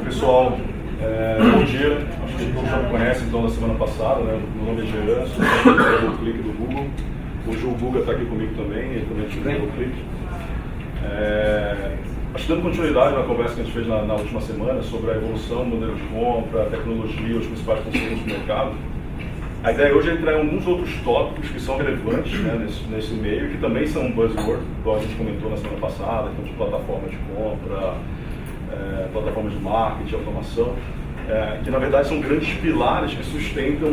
Pessoal, bom dia. Acho que todos já me conhecem então da semana passada, né? Meu nome é Jean, sou do Clique do Google. Hoje o Guga está aqui comigo também, ele também é do Clique. Acho que dando continuidade na conversa que a gente fez na última semana sobre a evolução do modelo de compra, a tecnologia, os principais conceitos do mercado. A ideia hoje é entrar em alguns outros tópicos que são relevantes, né, nesse meio, que também são buzzword, igual a gente comentou na semana passada, então de plataformas de compra, plataformas de marketing, automação, que na verdade são grandes pilares que sustentam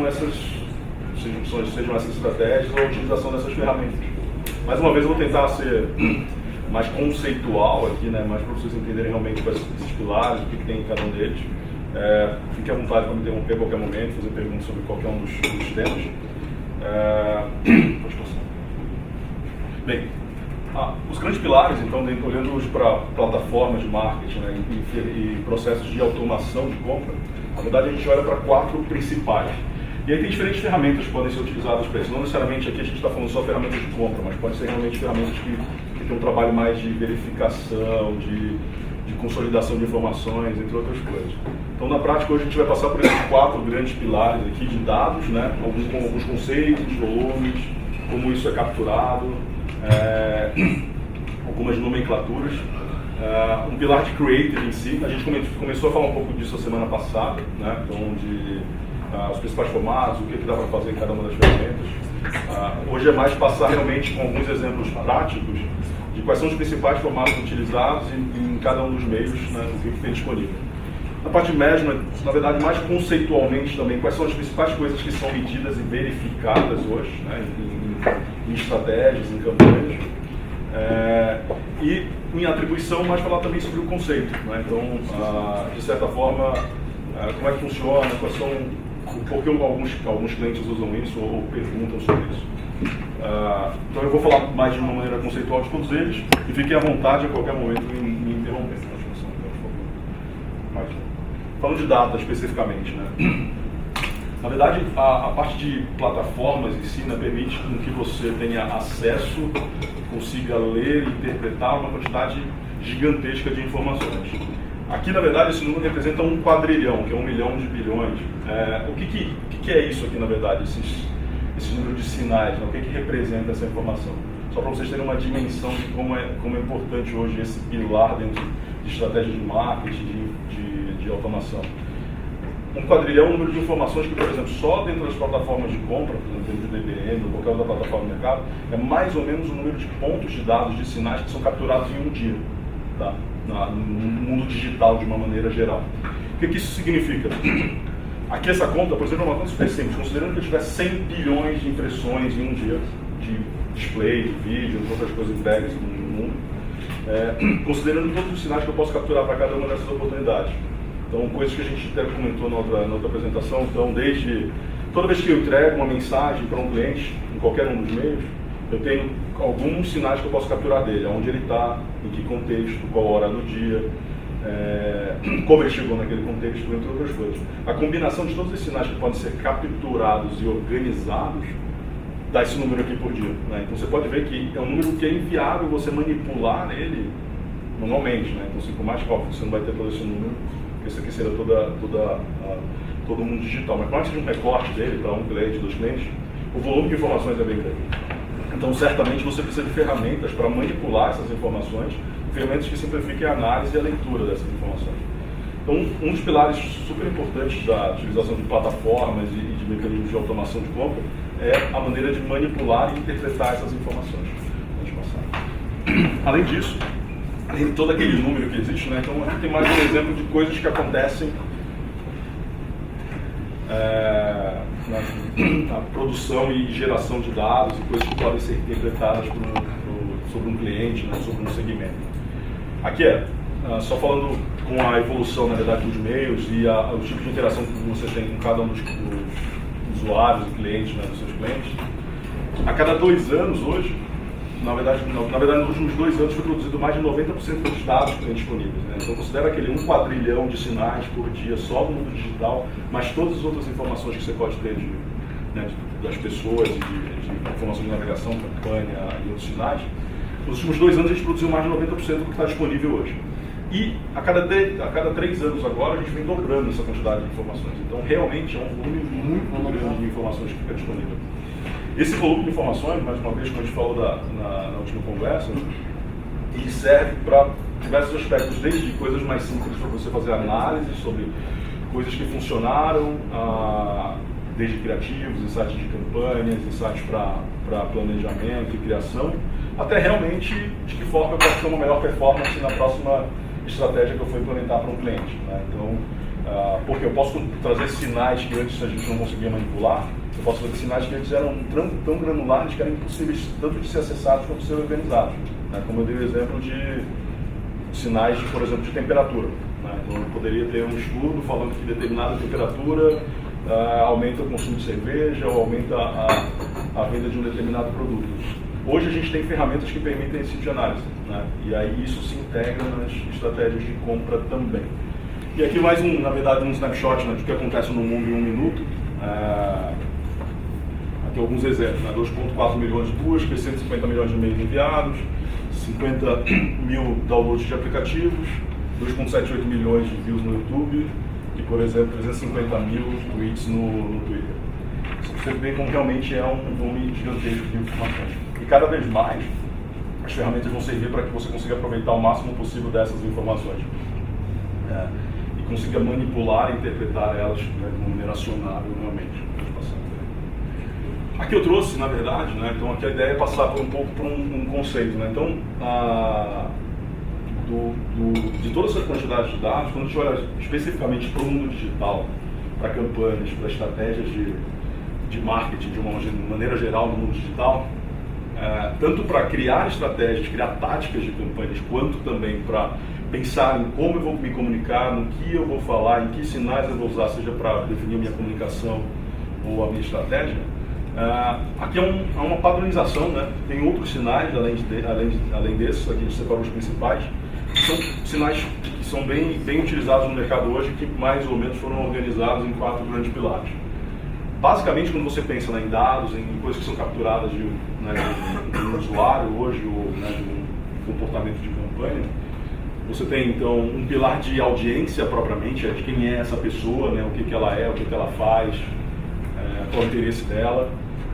sejam essas estratégias ou a utilização dessas ferramentas. Mais uma vez eu vou tentar ser mais conceitual aqui, né, mais para vocês entenderem realmente quais são esses pilares, o que tem em cada um deles. Fique à vontade para me interromper a qualquer momento, fazer perguntas sobre qualquer um dos temas. Pode passar. Bem, os grandes pilares, então, olhando hoje para plataformas de marketing, né, e processos de automação de compra, na verdade a gente olha para 4 principais. E aí tem diferentes ferramentas que podem ser utilizadas para isso. Não necessariamente aqui a gente está falando só ferramentas de compra, mas pode ser realmente ferramentas que tem um trabalho mais de verificação, de consolidação de informações, entre outras coisas. Então, na prática, hoje a gente vai passar por esses 4 grandes pilares aqui de dados, né? Alguns conceitos, volumes, como isso é capturado, algumas nomenclaturas. Um pilar de creative em si, a gente começou a falar um pouco disso a semana passada, né? Então, os principais formatos, o que dá para fazer em cada uma das ferramentas. Hoje é mais passar realmente com alguns exemplos práticos de quais são os principais formatos utilizados em cada um dos meios, né, o que tem disponível. Na parte de management, na verdade, mais conceitualmente também, quais são as principais coisas que são medidas e verificadas hoje, né, em estratégias, em campanhas. E em atribuição, mais falar também sobre o conceito. Né, então, de certa forma, como é que funciona, quais são, por que alguns clientes usam isso ou perguntam sobre isso. Então eu vou falar mais de uma maneira conceitual de todos eles e fiquem à vontade a qualquer momento em me interromper. Falando de data especificamente, né? Na verdade, a parte de plataformas em si, né, permite que você tenha acesso, consiga ler e interpretar uma quantidade gigantesca de informações. Aqui, na verdade, esse número representa 1 quadrilhão, que é 1 milhão de bilhões. O que é isso aqui, na verdade, esse número de sinais, né? O que representa essa informação? Só para vocês terem uma dimensão de como é importante hoje esse pilar dentro de estratégia de marketing, de automação. 1 quadrilhão é um número de informações que, por exemplo, só dentro das plataformas de compra, por exemplo, dentro do DBM ou qualquer outra plataforma de mercado, é mais ou menos o número de pontos de dados, de sinais que são capturados em um dia, tá? No mundo digital de uma maneira geral. O que isso significa? Aqui essa conta, por exemplo, é uma conta super simples, considerando que eu tivesse 100 bilhões de impressões em um dia, de display, de vídeo, entre outras coisas entregues no mundo, considerando todos os sinais que eu posso capturar para cada uma dessas oportunidades. Então, coisas que a gente até comentou na outra apresentação, então, desde toda vez que eu entrego uma mensagem para um cliente, em qualquer um dos meios, eu tenho alguns sinais que eu posso capturar dele, onde ele está, em que contexto, qual hora do dia, como ele chegou naquele contexto, entre outras coisas. A combinação de todos esses sinais que podem ser capturados e organizados dá esse número aqui por dia. Né? Então você pode ver que é um número que é inviável você manipular ele manualmente. Né? Então, assim, por mais que você não vai ter todo esse número, porque isso aqui seria todo mundo digital. Mas quando você de um recorte dele para 1 cliente, 2 clientes, o volume de informações é bem grande. Então, certamente você precisa de ferramentas para manipular essas informações, ferramentas que simplifiquem a análise e a leitura dessas informações. Então, um dos pilares super importantes da utilização de plataformas e de mecanismos de automação de compra é a maneira de manipular e interpretar essas informações. Pode passar. Além disso, além de todo aquele número que existe, né, então aqui tem mais um exemplo de coisas que acontecem na produção e geração de dados e coisas que podem ser interpretadas sobre um cliente, né, sobre um segmento. Aqui só falando com a evolução, na verdade, dos meios e o tipo de interação que você tem com cada um dos usuários e clientes, né, dos seus clientes. A cada 2 anos hoje, na verdade nos últimos 2 anos foi produzido mais de 90% dos dados que tem disponíveis. Né? Então considera aquele 1 quadrilhão de sinais por dia só no mundo digital, mas todas as outras informações que você pode ter das pessoas, de informação de navegação, campanha e outros sinais. Nos últimos 2 anos a gente produziu mais de 90% do que está disponível hoje. E a cada 3 anos agora, a gente vem dobrando essa quantidade de informações. Então, realmente, é um volume muito grande de informações que fica disponível. Esse volume de informações, mais uma vez, como a gente falou na última conversa, ele serve para diversos aspectos, desde coisas mais simples para você fazer análise sobre coisas que funcionaram, desde criativos, insights de campanhas, insights para planejamento e criação, até realmente de que forma eu posso ter uma melhor performance na próxima estratégia que eu for implementar para um cliente. Né? Então, porque eu posso trazer sinais que antes a gente não conseguia manipular, eu posso trazer sinais que antes eram tão granulares que eram impossíveis tanto de ser acessados quanto de ser organizados. Né? Como eu dei o exemplo de sinais, por exemplo, de temperatura. Né? Então, eu poderia ter um estudo falando que determinada temperatura aumenta o consumo de cerveja ou aumenta a venda de um determinado produto. Hoje a gente tem ferramentas que permitem esse tipo de análise, né? E aí isso se integra nas estratégias de compra também. E aqui mais na verdade, um snapshot, né, do que acontece no mundo em 1 minuto. Aqui alguns exemplos, né? 2,4 milhões de buscas, 150 milhões de e-mails enviados, 50 mil downloads de aplicativos, 2,78 milhões de views no YouTube e, por exemplo, 350 mil tweets no Twitter. Você vê como realmente é um volume gigantesco de informações. E cada vez mais, as ferramentas vão servir para que você consiga aproveitar o máximo possível dessas informações. E consiga manipular e interpretar elas, né, de uma maneira acionável realmente. Aqui eu trouxe, na verdade, né, então aqui a ideia é passar por um conceito. Né? Então, de toda essa quantidade de dados, quando a gente olha especificamente para o mundo digital, para campanhas, para estratégias de marketing de uma maneira geral no mundo digital, tanto para criar estratégias, criar táticas de campanhas, quanto também para pensar em como eu vou me comunicar, no que eu vou falar, em que sinais eu vou usar, seja para definir a minha comunicação ou a minha estratégia, aqui é uma padronização, né? Tem outros sinais além desses, aqui a gente separou os principais, que são sinais que são bem utilizados no mercado hoje, que mais ou menos foram organizados em 4 grandes pilares. Basicamente, quando você pensa, né, em dados, em coisas que são capturadas de um usuário hoje, ou, né, de um comportamento de campanha, você tem, então, um pilar de audiência propriamente, de quem é essa pessoa, né, o que ela é, o que ela faz, qual é o interesse dela.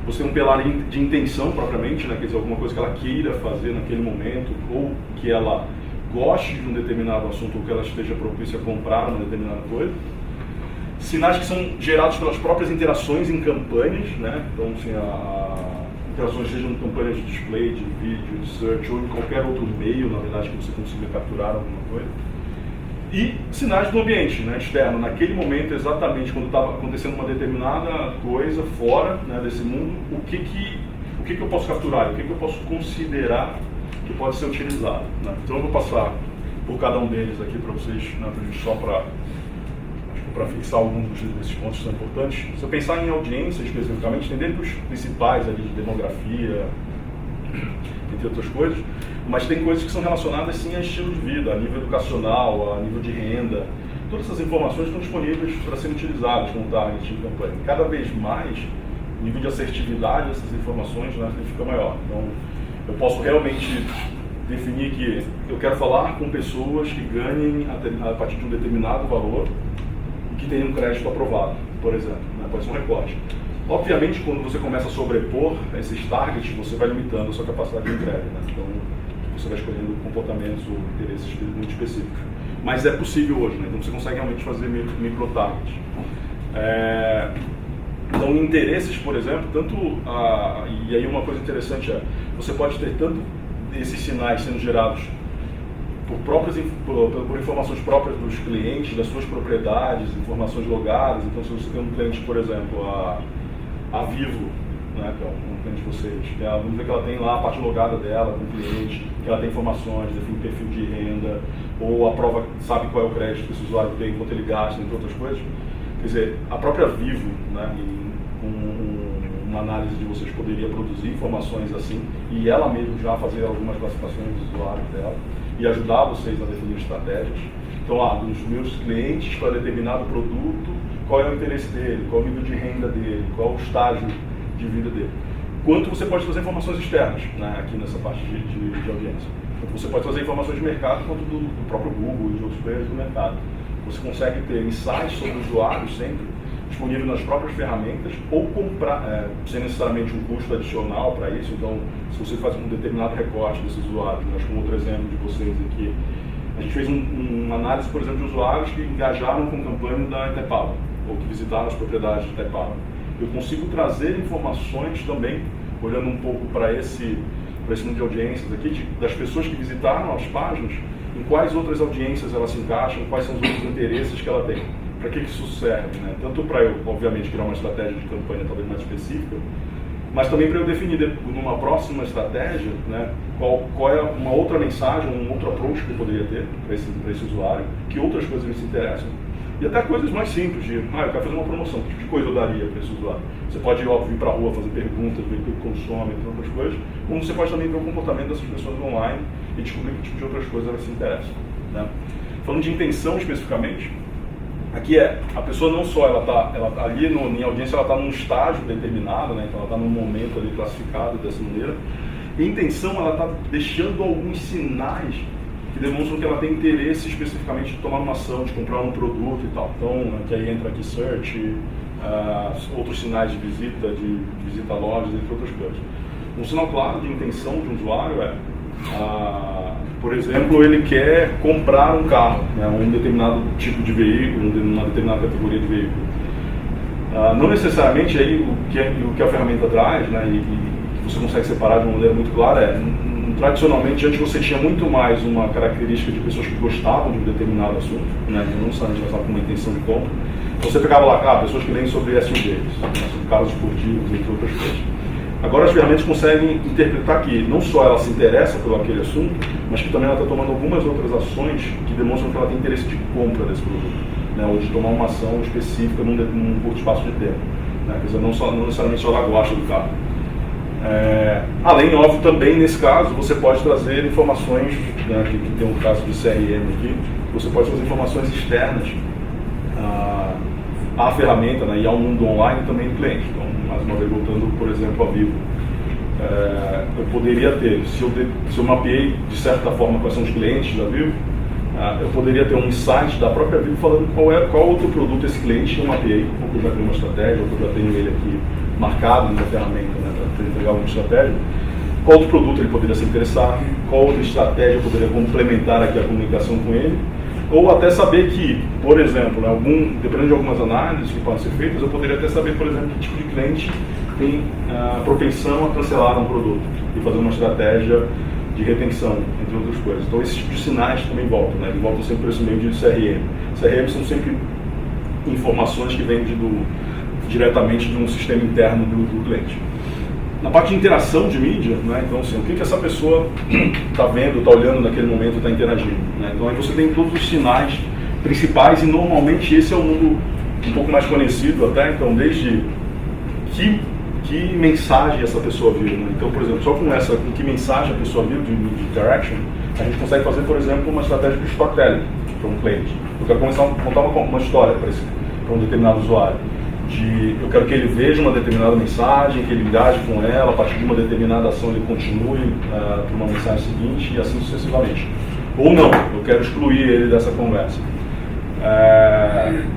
Você tem um pilar de intenção propriamente, né, quer dizer, alguma coisa que ela queira fazer naquele momento, ou que ela goste de um determinado assunto, ou que ela esteja propícia a comprar uma determinada coisa. Sinais que são gerados pelas próprias interações em campanhas, né? Então, assim, interações sejam em campanhas de display, de vídeo, de search, ou em qualquer outro meio, na verdade, que você consiga capturar alguma coisa. E sinais do ambiente, né, externo, naquele momento, exatamente quando estava acontecendo uma determinada coisa fora, né, desse mundo, o que eu posso capturar, o que eu posso considerar que pode ser utilizado. Né? Então eu vou passar por cada um deles aqui para vocês, né, só para fixar alguns desses pontos que são importantes. Se eu pensar em audiência especificamente, tem dentro dos principais ali de demografia, entre outras coisas, mas tem coisas que são relacionadas sim a estilo de vida, a nível educacional, a nível de renda. Todas essas informações estão disponíveis para serem utilizadas como target em campanha. Cada vez mais, o nível de assertividade dessas informações, né, fica maior. Então, eu posso realmente definir que eu quero falar com pessoas que ganhem a partir de um determinado valor e que tenham um crédito aprovado, por exemplo, né? Pode ser um recorte. Obviamente, quando você começa a sobrepor esses targets, você vai limitando a sua capacidade de entrega, né? Então, você vai escolhendo comportamentos ou interesses muito específicos. Mas é possível hoje, né? Então você consegue realmente fazer micro-targets. Então, interesses, por exemplo, e aí uma coisa interessante você pode ter tanto esses sinais sendo gerados por informações próprias dos clientes, das suas propriedades, informações logadas. Então, se você tem um cliente, por exemplo, a Vivo, né, que é um cliente de vocês, vamos ver que ela tem lá a parte logada dela, do cliente, que ela tem informações, define perfil de renda, ou a prova sabe qual é o crédito que esse usuário tem, quanto ele gasta, entre outras coisas. Quer dizer, a própria Vivo, né, com uma análise de vocês, poderia produzir informações assim, e ela mesma já fazer algumas classificações dos usuários dela, e ajudar vocês a definir estratégias. Então, dos meus clientes para determinado produto, qual é o interesse dele, qual é o nível de renda dele, qual é o estágio de vida dele. Quanto você pode fazer informações externas, né, aqui nessa parte de audiência. Você pode trazer informações de mercado quanto do próprio Google e de outros players do mercado. Você consegue ter insights sobre o usuário sempre disponível nas próprias ferramentas ou comprar, sem necessariamente um custo adicional para isso. Então, se você faz um determinado recorte desses usuários, nós com outro exemplo de vocês aqui, a gente fez uma análise, por exemplo, de usuários que engajaram com campanha da Itaipava ou que visitaram as propriedades de Itaipava. Eu consigo trazer informações também, olhando um pouco para esse número de audiências aqui, das pessoas que visitaram as páginas, em quais outras audiências ela se encaixa, quais são os outros interesses que ela tem. Para que isso serve? Né? Tanto para eu, obviamente, criar uma estratégia de campanha talvez mais específica, mas também para eu definir numa próxima estratégia, né, qual é uma outra mensagem, um outro approach que eu poderia ter para esse usuário, que outras coisas me se interessam. E até coisas mais simples, de, eu quero fazer uma promoção, que tipo de coisa eu daria para esse usuário? Você pode, óbvio, vir para a rua fazer perguntas, ver o que ele consome, entre outras coisas, como você pode também ver o comportamento dessas pessoas online e descobrir que tipo de outras coisas elas se interessam. Né? Falando de intenção especificamente, aqui a pessoa não só, ela tá ali em audiência, ela está num estágio determinado, né? Então ela está num momento ali classificado dessa maneira, e a intenção, ela está deixando alguns sinais que demonstram que ela tem interesse especificamente de tomar uma ação, de comprar um produto e tal. Então, que aí entra aqui search, outros sinais de visita a lojas, entre outras coisas. Um sinal claro de intenção de um usuário por exemplo, ele quer comprar um carro, né, um determinado tipo de veículo, uma determinada categoria de veículo. Não necessariamente aí o que a ferramenta traz, né, e você consegue separar de uma maneira muito clara tradicionalmente, antes você tinha muito mais uma característica de pessoas que gostavam de um determinado assunto, né, não necessariamente ela estava com uma intenção de compra. Você pegava lá, pessoas que leem sobre SUVs, né, sobre carros esportivos, entre outras coisas. Agora as ferramentas conseguem interpretar que não só ela se interessa por aquele assunto, mas que também ela está tomando algumas outras ações que demonstram que ela tem interesse de compra desse produto, né, ou de tomar uma ação específica num curto espaço de tempo. Né, quer dizer, não necessariamente só ela gosta do carro. Além, óbvio, também nesse caso, você pode trazer informações, né, que tem um caso de CRM aqui, você pode trazer informações externas à ferramenta, né, e ao mundo online também do cliente. Então, mais uma vez, voltando, por exemplo, a Vivo, eu poderia ter, se eu mapeei de certa forma quais são os clientes da Vivo, eu poderia ter um insight da própria Vivo falando qual outro produto esse cliente eu mapeei, ou que eu já tenho uma estratégia, ou que eu já tenho ele aqui marcado na ferramenta, né, para entregar alguma estratégia, qual outro produto ele poderia se interessar, qual outra estratégia eu poderia complementar aqui a comunicação com ele, ou até saber que, por exemplo, dependendo de algumas análises que podem ser feitas, eu poderia até saber, por exemplo, que tipo de cliente tem propensão a cancelar um produto e fazer uma estratégia de retenção, entre outras coisas. Então, esses tipos de sinais também voltam, né? Eles voltam sempre por esse meio de CRM. CRM são sempre informações que vêm diretamente de um sistema interno do cliente. Na parte de interação de mídia, né, então assim, o que essa pessoa está vendo, está olhando naquele momento, está interagindo. Né? Então aí você tem todos os sinais principais e normalmente esse é o mundo um pouco mais conhecido até, então desde que mensagem essa pessoa viu. Né? Então, por exemplo, só com que mensagem a pessoa viu de interaction, a gente consegue fazer, por exemplo, uma estratégia de storytelling para um cliente. Eu quero começar a contar uma história para um determinado usuário. Eu quero que ele veja uma determinada mensagem, que ele engaje com ela, a partir de uma determinada ação ele continue para uma mensagem seguinte e assim sucessivamente. Ou não, eu quero excluir ele dessa conversa.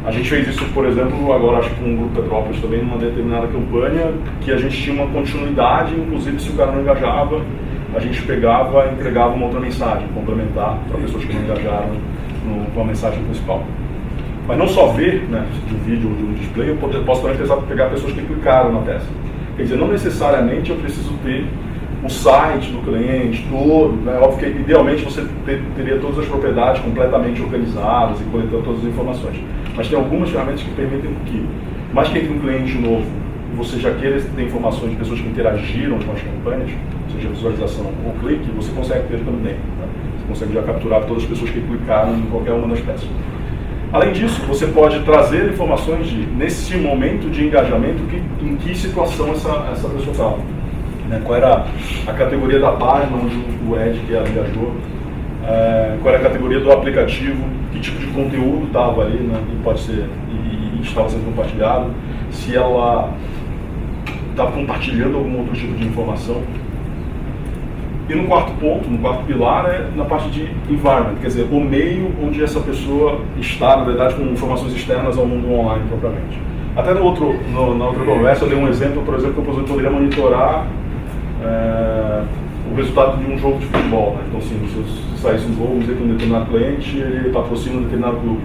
A gente fez isso, por exemplo, agora acho que com o Grupo Petrópolis também, numa determinada campanha, que a gente tinha uma continuidade, inclusive se o cara não engajava, a gente pegava e entregava uma outra mensagem complementar para pessoas que não engajaram com a mensagem principal. Mas não só ver, né, de um vídeo ou de um display, eu posso também pegar pessoas que clicaram na peça. Quer dizer, não necessariamente eu preciso ter o site do cliente todo, né? Óbvio que idealmente você teria todas as propriedades completamente organizadas e coletando todas as informações. Mas tem algumas ferramentas que permitem que, mais que entre um cliente novo, você já queira ter informações de pessoas que interagiram com as campanhas, seja visualização ou clique, você consegue ter também. Né? Você consegue já capturar todas as pessoas que clicaram em qualquer uma das peças. Além disso, você pode trazer informações nesse momento de engajamento, em que situação essa pessoa estava. Né? Qual era a categoria da página onde o ad que ela engajou, qual era a categoria do aplicativo, que tipo de conteúdo estava ali, né? e estava sendo compartilhado, se ela estava compartilhando algum outro tipo de informação. E no quarto ponto, no quarto pilar, é na parte de environment, quer dizer, o meio onde essa pessoa está, na verdade, com informações externas ao mundo online propriamente. Até na outra conversa eu dei um exemplo, por exemplo, que o professor poderia monitorar o resultado de um jogo de futebol. Né? Então, assim, se saísse um gol, vamos dizer que um determinado cliente, ele patrocina um determinado clube.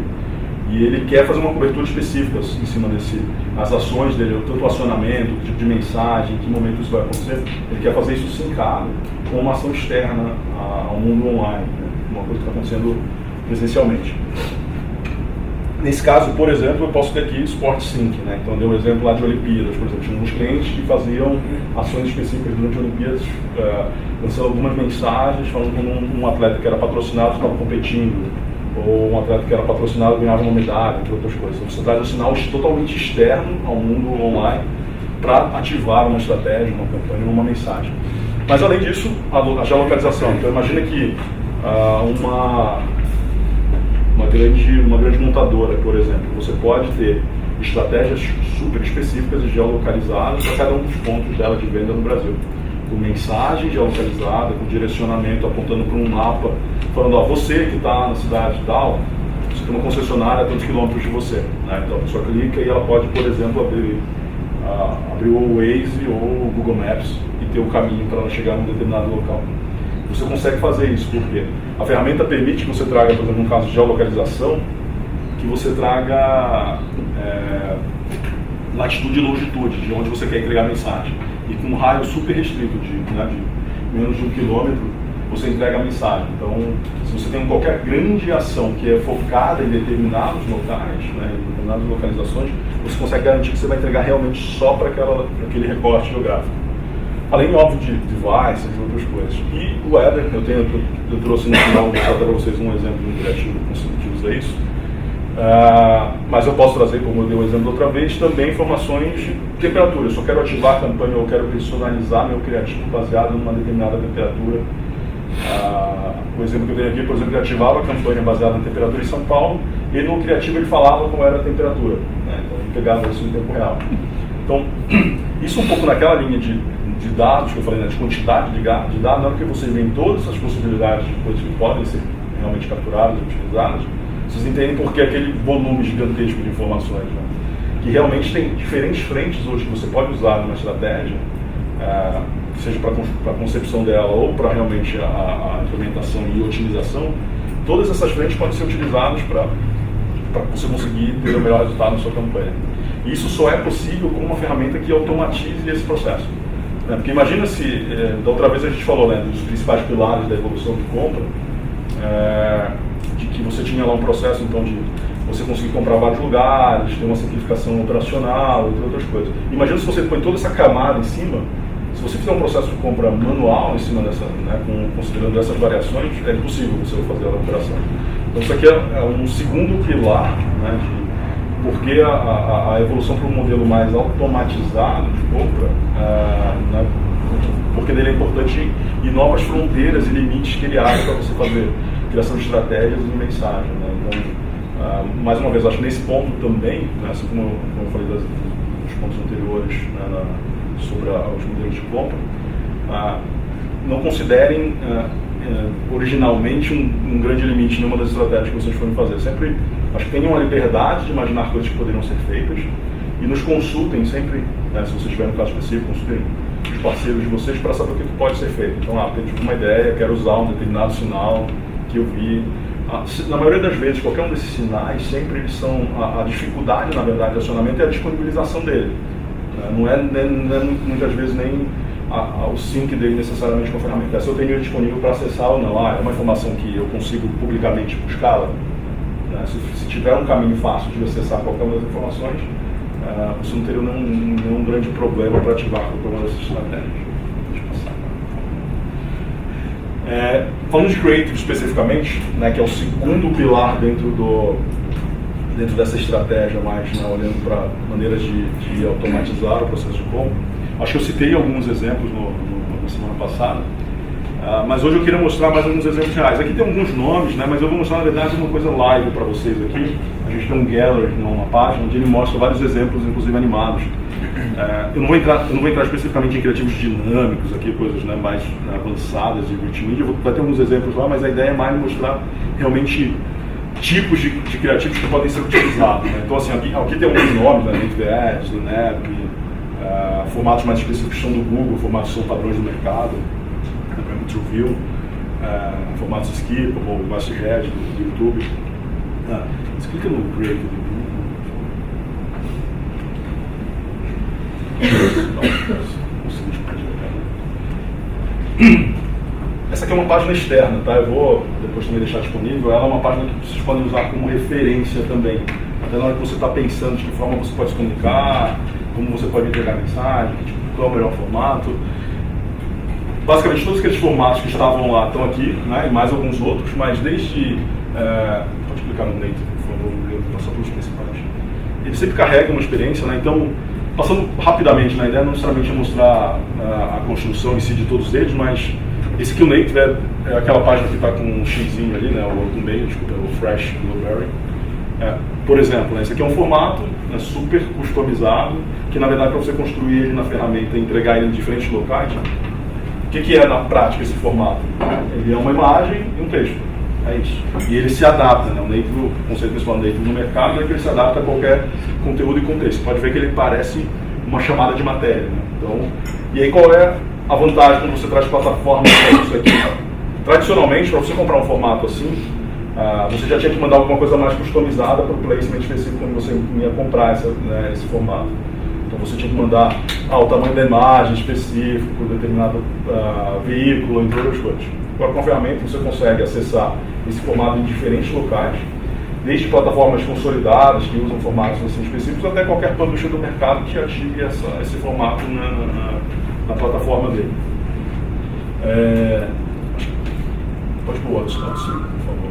E ele quer fazer uma cobertura específica em cima as ações dele, tanto o acionamento, o tipo de mensagem, em que momento isso vai acontecer. Ele quer fazer isso sincado com uma ação externa ao mundo online, né? Uma coisa que está acontecendo presencialmente. Nesse caso, por exemplo, eu posso ter aqui Sport Sync, né? Então, eu dei um exemplo lá de Olimpíadas, por exemplo. Tinha alguns clientes que faziam ações específicas durante Olimpíadas, lançando algumas mensagens falando como um atleta que era patrocinado estava competindo, ou um atleta que era patrocinado ganhava uma medalha, entre outras coisas. Então, você traz um sinal totalmente externo ao mundo online para ativar uma estratégia, uma campanha, uma mensagem. Mas, além disso, a geolocalização. Então, imagina que uma grande montadora, por exemplo, você pode ter estratégias super específicas e geolocalizadas para cada um dos pontos dela de venda no Brasil. Com mensagem geolocalizada, com direcionamento, apontando para um mapa, falando, ó, você que está na cidade tal, você tem uma concessionária a tantos quilômetros de você. Né? Então a pessoa clica e ela pode, por exemplo, abrir o Waze ou o Google Maps e ter o caminho para ela chegar num determinado local. Você consegue fazer isso, porque a ferramenta permite que você traga, por exemplo, no caso de geolocalização, que você traga latitude e longitude, de onde você quer entregar a mensagem. E com um raio super restrito, de menos de 1 quilômetro, você entrega a mensagem. Então, se você tem qualquer grande ação que é focada em determinados locais, né, em determinadas localizações, você consegue garantir que você vai entregar realmente só para aquele recorte geográfico. Além, óbvio, de devices e outras coisas. E o Header, eu trouxe no final, vou mostrar para vocês um exemplo de um criativo que usa isso. Mas eu posso trazer, como eu dei o exemplo outra vez, também informações de temperatura. Eu só quero ativar a campanha, eu quero personalizar meu criativo baseado numa determinada temperatura. O exemplo que eu dei aqui, por exemplo, ele ativava a campanha baseada na temperatura em São Paulo, e no criativo ele falava como era a temperatura. Né? Então ele pegava isso em tempo real. Então, isso um pouco naquela linha de dados que eu falei, né, de quantidade de dados, na hora que vocês veem todas essas possibilidades de coisas que podem ser realmente capturadas e utilizadas, vocês entendem por que aquele volume gigantesco de informações, né? Que realmente tem diferentes frentes hoje que você pode usar numa estratégia, seja para a concepção dela ou para realmente a implementação e otimização. Todas essas frentes podem ser utilizadas para você conseguir ter o melhor resultado na sua campanha. E isso só é possível com uma ferramenta que automatize esse processo. Porque imagina se, da outra vez a gente falou, né, dos principais pilares da evolução de compra, de que você tinha lá um processo então de você conseguir comprar vários lugares, ter uma simplificação operacional, entre outras coisas. Imagina se você põe toda essa camada em cima, se você fizer um processo de compra manual em cima dessa, né, considerando essas variações, é impossível você fazer a operação. Então isso aqui é um segundo pilar, né, porque a evolução para um modelo mais automatizado de compra, né, porque dele é importante e novas fronteiras e limites que ele abre para você fazer criação de estratégias e mensagem. Né? Então, mais uma vez, acho que nesse ponto também, né, assim como eu falei dos pontos anteriores, né, sobre os modelos de compra, não considerem originalmente um grande limite em nenhuma das estratégias que vocês forem fazer. Sempre, acho que tenham a liberdade de imaginar coisas que poderiam ser feitas e nos consultem sempre, né, se vocês tiverem um caso específico, consultem os parceiros de vocês para saber o que pode ser feito. Então, eu tive uma ideia, quero usar um determinado sinal que eu vi. Na maioria das vezes, qualquer um desses sinais, sempre eles são, a dificuldade, na verdade, de acionamento é a disponibilização dele. Não é muitas vezes nem o sync dele necessariamente com a ferramenta. Se eu tenho ele disponível para acessar ou não, é uma informação que eu consigo publicamente buscá-la. Se tiver um caminho fácil de acessar qualquer uma das informações, você não teria nenhum grande problema para ativar qualquer uma dessas estratégias. Deixa eu passar. Falando de Creative especificamente, né, que é o segundo pilar dentro dessa estratégia, mais, né, olhando para maneiras de automatizar o processo de compra, acho que eu citei alguns exemplos na semana passada. Mas hoje eu queria mostrar mais alguns exemplos reais. Aqui tem alguns nomes, né, mas eu vou mostrar, na verdade, uma coisa live para vocês aqui. A gente tem um gallery, uma página, onde ele mostra vários exemplos, inclusive animados. Eu não vou entrar especificamente em criativos dinâmicos, aqui, coisas, né, mais avançadas de multimídia. Vai ter alguns exemplos lá, mas a ideia é mais mostrar realmente tipos de criativos que podem ser utilizados. Né? Então, assim, aqui tem alguns nomes, né, Native Ads, Linap, formatos mais específicos são do Google, formatos são padrões do mercado, por exemplo, TrueView, formatos Skippable, Masthead do YouTube. Você clica no Create do Google. Essa aqui é uma página externa, tá? Eu vou depois também deixar disponível. Ela é uma página que vocês podem usar como referência também. Até na hora que você está pensando de que forma você pode se comunicar, como você pode entregar mensagem, qual é o melhor formato. Basicamente todos aqueles formatos que estavam lá estão aqui, né? E mais alguns outros, mas desde... pode clicar no Native, por favor, passar pelos principais. Ele sempre carrega uma experiência, né? Então, passando rapidamente, né? A ideia não necessariamente é mostrar a construção em si de todos eles, mas esse aqui, o Native, é aquela página que está com um xizinho ali, né? O meio, desculpa, o Fresh Blueberry. Por exemplo, né? Esse aqui é um formato, né, super customizado, que na verdade para você construir ele na ferramenta e entregar ele em diferentes locais, né? O que é na prática esse formato? Ele é uma imagem e um texto. É isso. E ele se adapta, né? O conceito principal do Native no mercado é que ele se adapta a qualquer conteúdo e contexto. Você pode ver que ele parece uma chamada de matéria, né? Então, e aí qual é a vantagem quando você traz plataformas como isso aqui? Tradicionalmente, para você comprar um formato assim, você já tinha que mandar alguma coisa mais customizada para o placement específico quando você ia comprar esse formato. Então você tinha que mandar o tamanho da imagem específico, determinado veículo, entre outras coisas. Agora com a ferramenta você consegue acessar esse formato em diferentes locais, desde plataformas consolidadas que usam formatos assim específicos, até qualquer publisher do mercado que ative esse formato na plataforma dele. Pode pôr o outro slide, sim, por favor.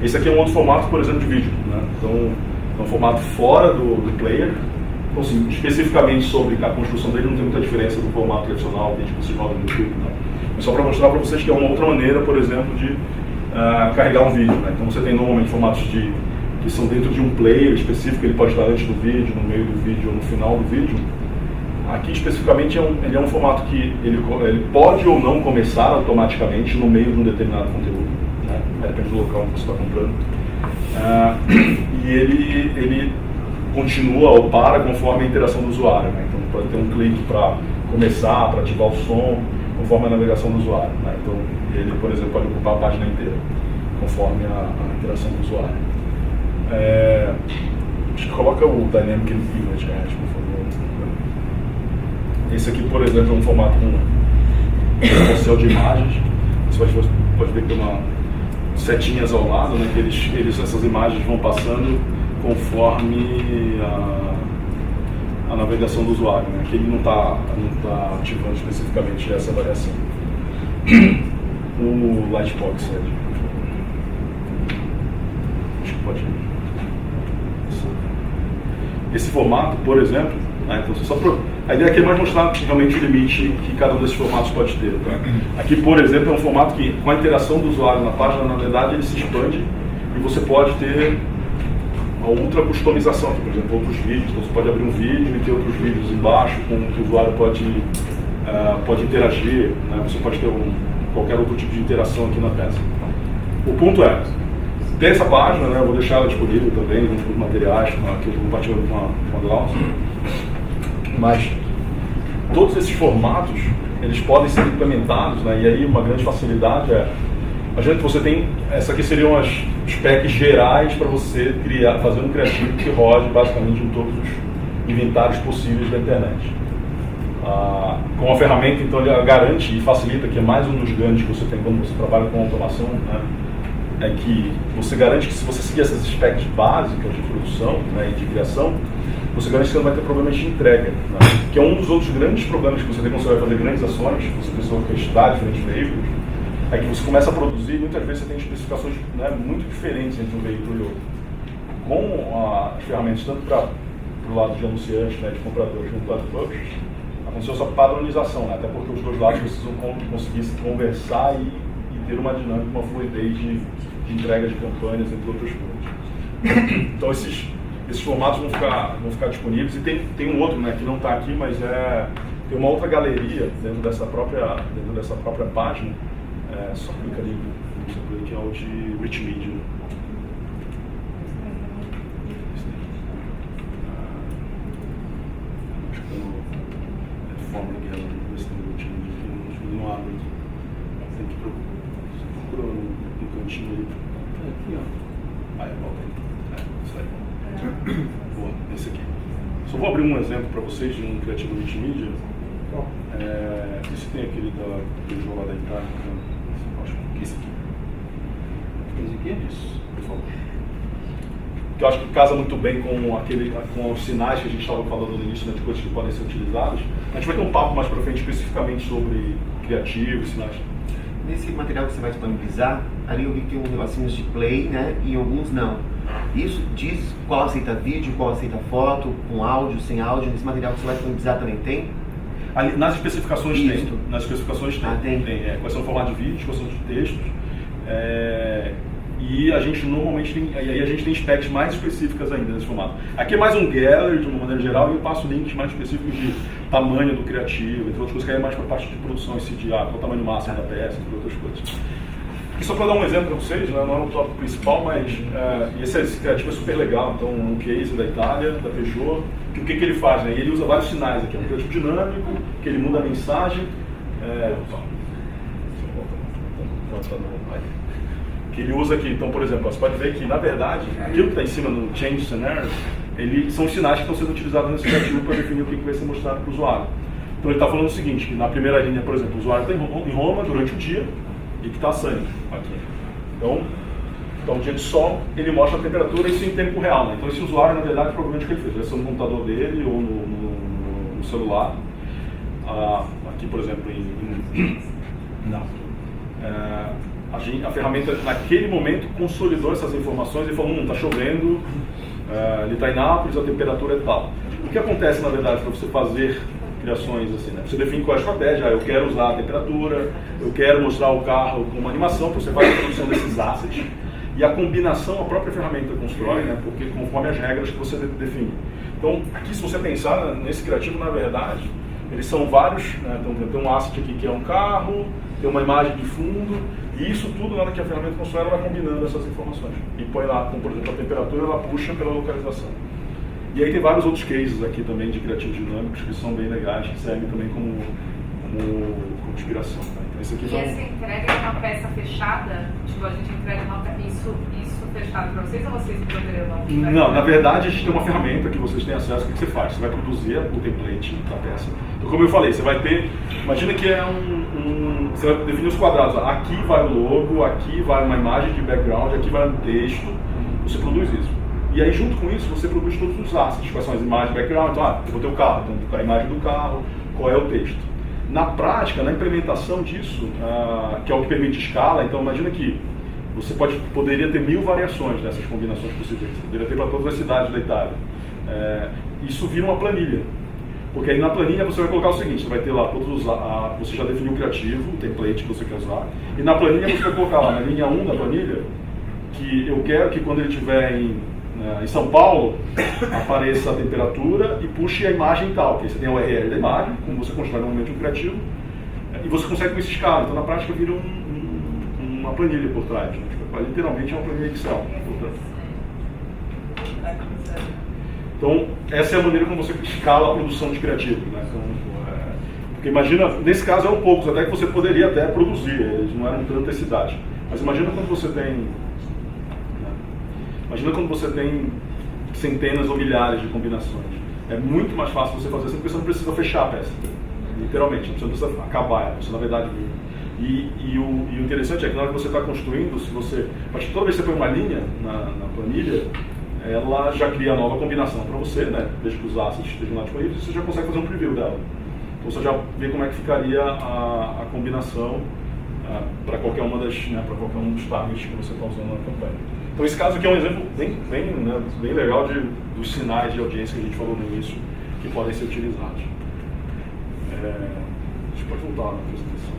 Esse aqui é um outro formato, por exemplo, de vídeo, né? Então, é um formato fora do player. Então, assim, especificamente sobre a construção dele, não tem muita diferença do formato tradicional que vocês rodam no YouTube, né? É só para mostrar para vocês que é uma outra maneira, por exemplo, de carregar um vídeo, né? Então, você tem normalmente formatos que são dentro de um player específico, ele pode estar antes do vídeo, no meio do vídeo ou no final do vídeo. Aqui, especificamente, ele é um formato que ele pode ou não começar automaticamente no meio de um determinado conteúdo, né? Depende do local que você está comprando. E ele continua ou para conforme a interação do usuário, né? Então, pode ter um clique para começar, para ativar o som, conforme a navegação do usuário, né? Então, ele, por exemplo, pode ocupar a página inteira, conforme a interação do usuário. Acho que coloca o Dynamic Image, por favor. Esse aqui, por exemplo, é um formato com céu de imagens. Você pode ver que tem setinhas ao lado, né, que essas imagens vão passando conforme a navegação do usuário, né, que ele não está ativando especificamente essa variação. O Lightbox, acho que pode ir. Esse formato, por exemplo, né, então, a ideia aqui é mais mostrar realmente o limite que cada um desses formatos pode ter. Tá? Aqui, por exemplo, é um formato que, com a interação do usuário na página, na verdade, ele se expande e você pode ter uma outra customização. Por exemplo, outros vídeos. Então, você pode abrir um vídeo e ter outros vídeos embaixo com que o usuário pode interagir. Né? Você pode ter qualquer outro tipo de interação aqui na peça. O ponto é, tem essa página, né? Eu vou deixar ela disponível também, junto com os materiais que eu estou compartilhando com a Glaucia. Mas todos esses formatos, eles podem ser implementados, né? E aí uma grande facilidade imagina que você tem, essa aqui seriam as specs gerais para você fazer um criativo que rode basicamente em todos os inventários possíveis da internet. Com a ferramenta, então, ele garante e facilita, que é mais um dos ganhos que você tem quando você trabalha com automação, né? É que você garante que se você seguir essas specs básicas de produção, né, e de criação, você garante que você não vai ter problemas de entrega, né? Que é um dos outros grandes problemas que você tem quando você vai fazer grandes ações, você precisa orquestrar diferentes veículos, é que você começa a produzir e muitas vezes você tem especificações, né, muito diferentes entre um veículo e outro. Com as ferramentas, tanto para o lado de anunciante, né, de compradores, quanto para publishers, a aconteceu essa padronização, né? Até porque os dois lados precisam conseguir se conversar e ter uma dinâmica, uma fluidez de entrega de campanhas, entre outras coisas. Então esses formatos vão ficar disponíveis, e tem um outro, né, que não está aqui, mas tem uma outra galeria dentro dessa própria página, só clica ali, que é o de Rich Media. Acho que é Formula Gallery, esse tem o Rich Media, que não abre, tem que procurar no cantinho ali. Aqui, ó. Aí, volta aí. Isso aí. Boa, esse aqui. Só vou abrir um exemplo para vocês de um criativo multimídia. Esse tem aquele do jogo lá da Itália. Acho que esse aqui. Esse aqui? Isso, por favor. Que eu acho que casa muito bem com os sinais que a gente estava falando no início, né, de coisas que podem ser utilizadas. A gente vai ter um papo mais para frente especificamente sobre criativos, sinais. Nesse material que você vai disponibilizar, ali eu vi que tem uns negocinhos de play, né, e alguns não. Isso diz qual aceita vídeo, qual aceita foto, com áudio, sem áudio. Nesse material que você vai disponibilizar também tem? Ali, nas especificações Isso. tem. Nas especificações tem. Tem. Quais são o formato de vídeo, quais são os textos. E a gente normalmente tem, aí a gente tem specs mais específicas ainda nesse formato. Aqui é mais um gallery de uma maneira geral, e eu passo links mais específicos de tamanho do criativo, entre outras coisas, que aí é mais para a parte de produção em si, qual o tamanho máximo da peça, entre outras coisas. E só para dar um exemplo para vocês, né, não é o tópico principal, mas esse criativo é super legal. Então, um case da Itália, da Peugeot, que o que ele faz? Né? Ele usa vários sinais aqui, é um criativo dinâmico, que ele muda a mensagem. Que ele usa aqui, então, por exemplo, você pode ver que, na verdade, aquilo que está em cima no Change Scenario, são sinais que estão sendo utilizados nesse criativo para definir o que vai ser mostrado para o usuário. Então, ele está falando o seguinte, que na primeira linha, por exemplo, o usuário está em Roma durante o dia e que está sangue aqui. Então, um dia de sol, ele mostra a temperatura, isso em tempo real. Né? Então, esse usuário, na verdade, provavelmente o que ele fez? Vai ser no computador dele ou no celular. Aqui, por exemplo, a ferramenta, naquele momento, consolidou essas informações e falou, está chovendo, ele está em Nápoles, a temperatura é tal. O que acontece, na verdade, para você fazer criações assim, né? Você define qual é a estratégia, eu quero usar a temperatura, eu quero mostrar o carro com uma animação, você faz a produção desses assets, e a combinação a própria ferramenta constrói, né? Porque conforme as regras que você define. Então, aqui, se você pensar nesse criativo, na verdade, eles são vários, né? Então, tem um asset aqui que é um carro, tem uma imagem de fundo, e isso tudo, na hora que a ferramenta constrói, ela vai combinando essas informações. E põe lá, como por exemplo, a temperatura, ela puxa pela localização. E aí tem vários outros cases aqui também de criativos dinâmicos que são bem legais, que servem também como inspiração. Né? Então, esse aqui essa entrega é uma peça fechada? Tipo, a gente entrega isso fechado para vocês ou vocês poderiam? Não, na verdade a gente tem uma ferramenta que vocês têm acesso. O que você faz? Você vai produzir o template da peça. Então, como eu falei, você vai ter... Imagina que você vai definir os quadrados. Aqui vai o logo, aqui vai uma imagem de background, aqui vai um texto. Você produz isso. E aí, junto com isso, você produz todos os assets. Quais são as imagens de background? Então, eu vou ter o carro, então a imagem do carro, qual é o texto. Na prática, na implementação disso, que é o que permite escala, então imagina que você poderia ter 1000 variações dessas combinações possíveis. Você poderia ter para todas as cidades da Itália. Isso vira uma planilha. Porque aí na planilha você vai colocar o seguinte, você vai ter lá todos você já definiu o criativo, o template que você quer usar, e na planilha você vai colocar lá na linha 1 da planilha, que eu quero que quando ele estiver em São Paulo, apareça a temperatura e puxe a imagem tal, que aí você tem a URL da imagem, como você constrói normalmente um criativo, e você consegue com esse escala. Então na prática vira uma planilha por trás, né? Literalmente é uma planilha Excel por trás. Então essa é a maneira como você escala a produção de criativos, né? Então, porque imagina, nesse caso eram poucos, até que você poderia até produzir, eles não eram tantas cidades, mas imagina quando você tem centenas ou milhares de combinações. É muito mais fácil você fazer assim, porque você não precisa fechar a peça, literalmente, você não precisa acabar ela, você na verdade... E o interessante é que na hora que você está construindo, toda vez que você põe uma linha na planilha, ela já cria a nova combinação para você, né? Desde que os assets estejam lá disponíveis, você já consegue fazer um preview dela. Então você já vê como é que ficaria a combinação para qualquer uma para qualquer um dos targets que você está usando na campanha. Então esse caso aqui é um exemplo bem legal dos sinais de audiência que a gente falou no início, que podem ser utilizados. A gente pode voltar na apresentação.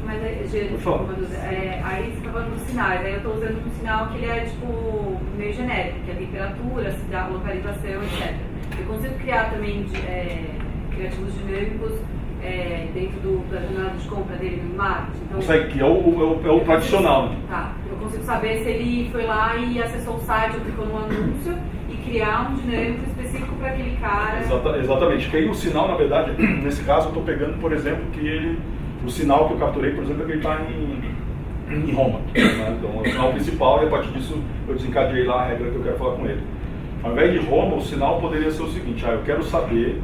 Mas aí, aí você está falando dos sinais, aí eu estou usando um sinal que ele é tipo meio genérico, que é a temperatura, a localização, etc. Eu consigo criar também criativos dinâmicos dentro da jornada de compra dele no marketing. Então, consegue, que é o tradicional. Né? Tá, eu consigo saber se ele foi lá e acessou o site ou clicou no anúncio e criar um dinâmico específico para aquele cara. Exatamente, que aí o sinal, na verdade, nesse caso eu estou pegando, por exemplo, o sinal que eu capturei, por exemplo, é que ele está em Roma. Né? Então, é o sinal principal e a partir disso eu desencadeei lá a regra que eu quero falar com ele. Ao invés de Roma, o sinal poderia ser o seguinte, eu quero saber,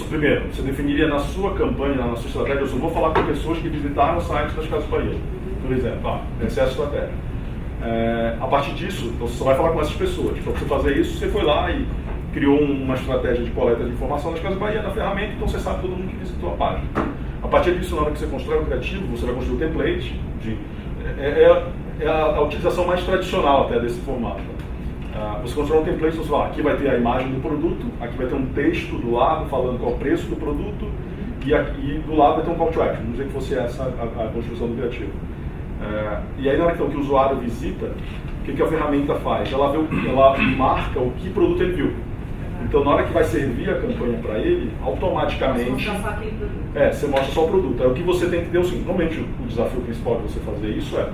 primeiro, você definiria na sua campanha, na sua estratégia, eu só vou falar com pessoas que visitaram o site das Casas Bahia, por exemplo, essa é a estratégia. A partir disso, então, você só vai falar com essas pessoas. Para você fazer isso, você foi lá e criou uma estratégia de coleta de informação das Casas Bahia na ferramenta, então você sabe todo mundo que visitou a página. A partir disso, na hora que você constrói o criativo, você vai construir o template. É a utilização mais tradicional até desse formato. Você constrói um template, você fala, aqui vai ter a imagem do produto, aqui vai ter um texto do lado falando qual é o preço do produto e aqui do lado vai ter um call to action. Vamos dizer que fosse essa a construção do criativo. E aí, na hora que o usuário visita, o que a ferramenta faz? Ela marca o que produto ele viu. Então, na hora que vai servir a campanha para ele, automaticamente você mostra só o produto. Aí, o que você tem que ter, normalmente o desafio principal de você fazer isso é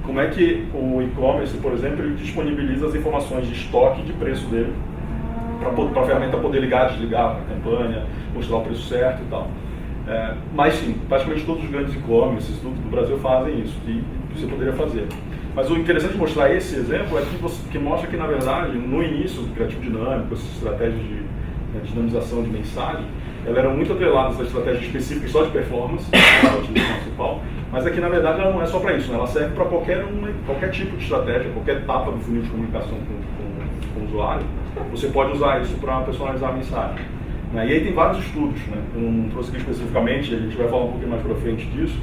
como é que o e-commerce, por exemplo, ele disponibiliza as informações de estoque e de preço dele para a ferramenta poder ligar, desligar a campanha, mostrar o preço certo e tal. Mas sim, praticamente todos os grandes e-commerces do Brasil fazem isso, que você poderia fazer. Mas o interessante de mostrar esse exemplo é que mostra que, na verdade, no início do criativo dinâmico, essas estratégias de dinamização de mensagem, elas eram muito atreladas a estratégias específicas só de performance, a utilização principal, mas aqui, na verdade, ela não é só para isso, né? Ela serve para qualquer tipo de estratégia, qualquer etapa do funil de comunicação com o usuário, você pode usar isso para personalizar a mensagem. E aí tem vários estudos, né? Eu não trouxe aqui especificamente, a gente vai falar um pouquinho mais para frente disso,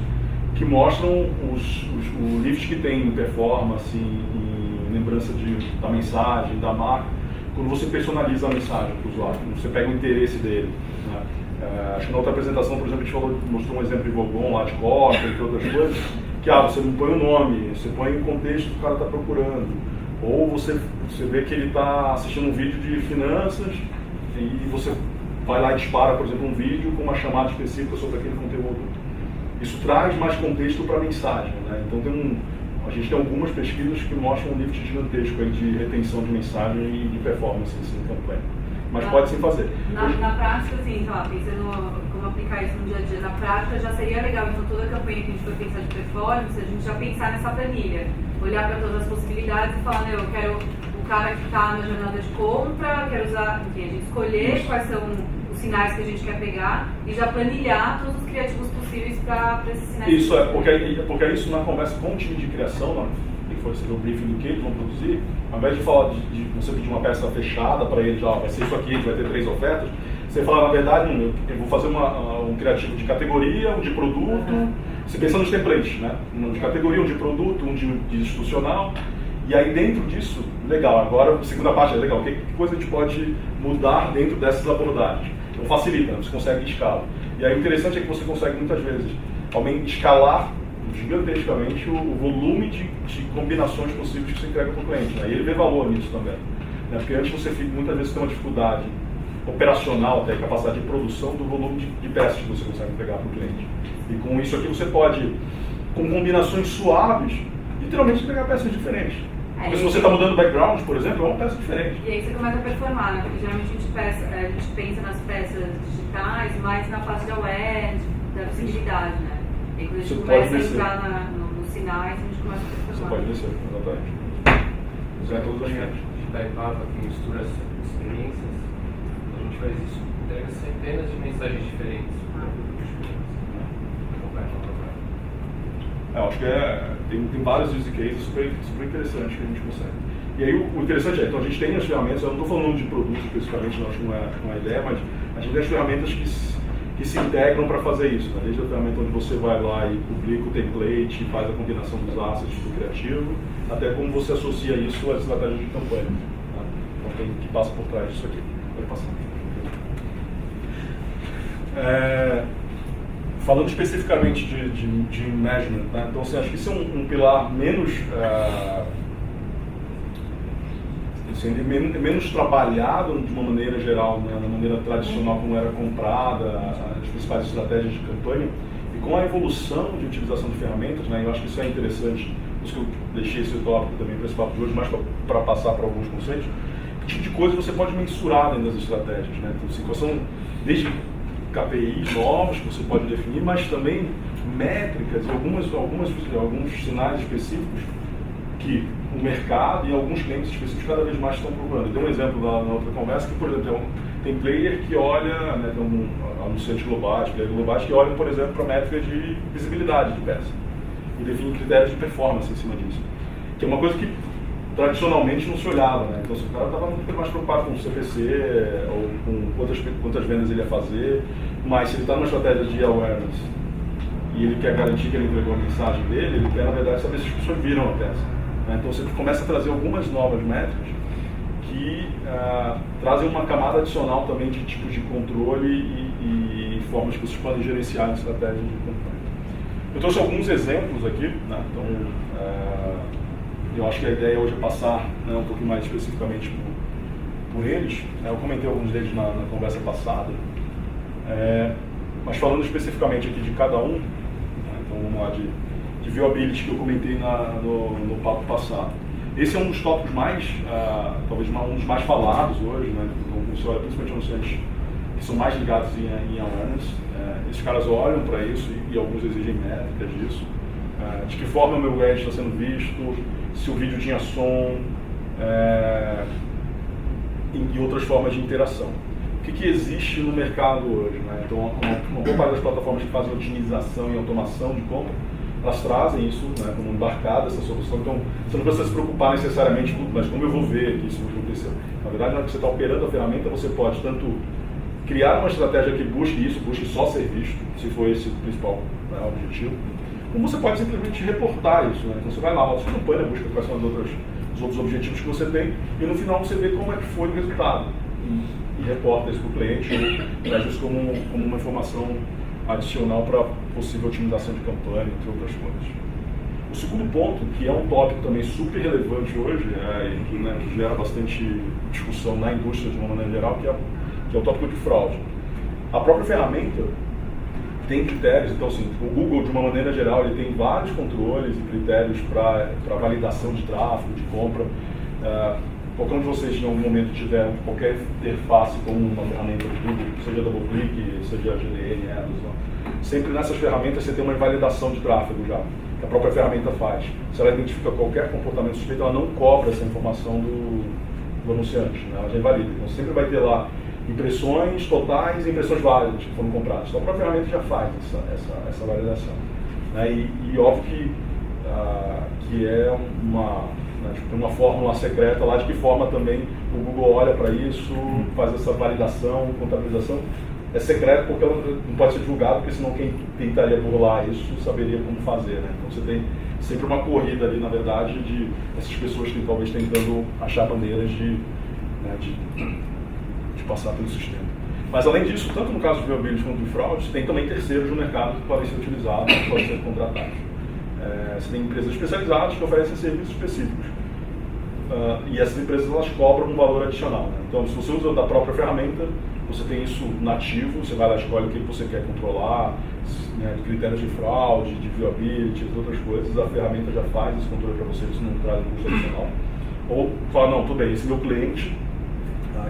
que mostram o lift que tem em performance, em lembrança da mensagem, da marca, quando você personaliza a mensagem para o usuário, quando você pega o interesse dele. Né? Acho que na outra apresentação, por exemplo, a gente mostrou um exemplo de Vogon lá de Costa, entre outras coisas, que você não põe o nome, você põe o contexto que o cara está procurando. Ou você vê que ele está assistindo um vídeo de finanças e você vai lá e dispara, por exemplo, um vídeo com uma chamada específica sobre aquele conteúdo. Isso traz mais contexto para a mensagem. Né? Então a gente tem algumas pesquisas que mostram um lift gigantesco aí de retenção de mensagem e de performance em campanha. Mas pode sim fazer. Na prática, assim, pensando como aplicar isso no dia a dia, na prática já seria legal, então toda a campanha que a gente for pensar de performance, a gente já pensar nessa planilha, olhar para todas as possibilidades e falar, eu quero o cara que está na jornada de compra, quero usar, enfim, a gente escolher quais são os sinais que a gente quer pegar e já planilhar todos os criativos possíveis para esses sinais. Isso porque isso na conversa com o time de criação, que foi o briefing do que eles vão produzir, ao invés de falar de você pedir uma peça fechada para eles, vai ser isso aqui, a gente vai ter 3 ofertas, você fala, na verdade, eu vou fazer um criativo de categoria, um de produto, você pensa nos templates, né? Um de categoria, um de produto, um de institucional, e aí dentro disso, legal, agora a segunda parte é legal, que coisa a gente pode mudar dentro dessas abordagens? Então facilita, né? Você consegue escalar. E aí o interessante é que você consegue muitas vezes escalar gigantescamente o volume de combinações possíveis que você entrega para o cliente. Né? E ele vê valor nisso também. Né? Porque antes você muitas vezes tem uma dificuldade operacional, até capacidade de produção do volume de peças que você consegue entregar para o cliente. E com isso aqui você pode, com combinações suaves, literalmente entregar peças diferentes. Porque se você está mudando background, por exemplo, é uma peça diferente. E aí você começa a performar, né? Porque geralmente a gente pensa nas peças digitais, mais na fase da web, da visibilidade, né? E quando a gente começa a entrar nos sinais, a gente começa a performar. Você pode descer, exatamente. Usar toda a gente da etapa que mistura as experiências, a gente faz isso, entrega centenas de mensagens diferentes. Acho que tem vários use cases super interessantes que a gente consegue. E aí o interessante então a gente tem as ferramentas, eu não estou falando de produto especificamente, acho que não é uma ideia, mas a gente tem as ferramentas que se integram para fazer isso, né? Desde a ferramenta onde você vai lá e publica o template, faz a combinação dos assets do criativo, até como você associa isso às estratégias de campanha. Tá? Então tem que passa por trás disso aqui. Pode passar. Falando especificamente de management, né? Então assim, acho que isso é um pilar menos menos trabalhado de uma maneira geral, né? Na maneira tradicional como era comprada, as principais estratégias de campanha, e com a evolução de utilização de ferramentas, né? Eu acho que isso é interessante, por isso que eu deixei esse tópico também para esse papo de hoje, mais para passar para alguns conceitos, que tipo de coisa você pode mensurar dentro das estratégias, né? Então, assim, quais são, desde KPIs novos que você pode definir, mas também métricas e alguns sinais específicos que o mercado e alguns clientes específicos cada vez mais estão procurando. Eu dei um exemplo na outra conversa que, por exemplo, tem player que olha, né, tem anunciantes globais, players globais que olham, por exemplo, para a métrica de visibilidade de peça e definem critérios de performance em cima disso, que é uma coisa que tradicionalmente não se olhava, né? Então, se o cara estava muito mais preocupado com o CPC ou com quantas vendas ele ia fazer, mas se ele está numa estratégia de awareness e ele quer garantir que ele entregou a mensagem dele, ele quer, na verdade, saber se as pessoas viram a peça. Né? Então, você começa a trazer algumas novas métricas que trazem uma camada adicional também de tipos de controle e formas que vocês podem gerenciar a estratégia de campanha. Eu trouxe alguns exemplos aqui, né? Então, eu acho que a ideia hoje é passar, né, um pouquinho mais especificamente por eles. Eu comentei alguns deles na conversa passada, mas falando especificamente aqui de cada um, né, então vamos lá, de viewability que eu comentei no papo passado. Esse é um dos tópicos mais, talvez um dos mais falados hoje, né, então você olha principalmente anunciantes que são mais ligados em awareness. Esses caras olham para isso e alguns exigem métricas disso. De que forma o meu ad está sendo visto, se o vídeo tinha som e outras formas de interação. O que existe no mercado hoje, né? Então, uma boa parte das plataformas que fazem otimização e automação de compra, elas trazem isso, né, como embarcada, essa solução. Então, você não precisa se preocupar necessariamente com, mas como eu vou ver que isso vai acontecer. Na verdade, na hora que você está operando a ferramenta, você pode tanto criar uma estratégia que busque isso, busque só ser visto, se for esse o principal, né, objetivo, como você pode simplesmente reportar isso, né? Então você vai lá, roda sua campanha, busca quais são os outros objetivos que você tem e no final você vê como é que foi o resultado e reporta isso para o cliente ou traz isso como uma informação adicional para possível otimização de campanha, entre outras coisas. O segundo ponto, que é um tópico também super relevante hoje, que gera bastante discussão na indústria de uma maneira geral, que é o tópico de fraude. A própria ferramenta tem critérios, então assim, o Google de uma maneira geral ele tem vários controles e critérios para validação de tráfego, de compra. Qualquer um de vocês em algum momento tiver qualquer interface com uma ferramenta do Google, seja DoubleClick, seja GDN, Amazon, sempre nessas ferramentas você tem uma invalidação de tráfego já, que a própria ferramenta faz. Se ela identifica qualquer comportamento suspeito, ela não cobra essa informação do anunciante, né? Ela já invalida. Então sempre vai ter lá impressões totais e impressões válidas que foram compradas. Então a própria ferramenta já faz essa validação. Né? E óbvio que é uma fórmula secreta lá de que forma também o Google olha para isso, faz essa validação, contabilização. É secreto porque não pode ser divulgado, porque senão quem tentaria burlar isso saberia como fazer. Né? Então você tem sempre uma corrida ali, na verdade, de essas pessoas que talvez tentando achar maneiras de passar pelo sistema. Mas além disso, tanto no caso de viability quanto de fraude, tem também terceiros no mercado que podem ser utilizados, que podem ser contratados. Você tem empresas especializadas que oferecem serviços específicos. E essas empresas elas cobram um valor adicional. Né? Então, se você usa da própria ferramenta, você tem isso nativo, você vai lá e escolhe o que você quer controlar, né, critérios de fraude, de viability, outras coisas, a ferramenta já faz esse controle para você, isso não traz um custo adicional. Ou fala, não, tudo bem, esse meu cliente,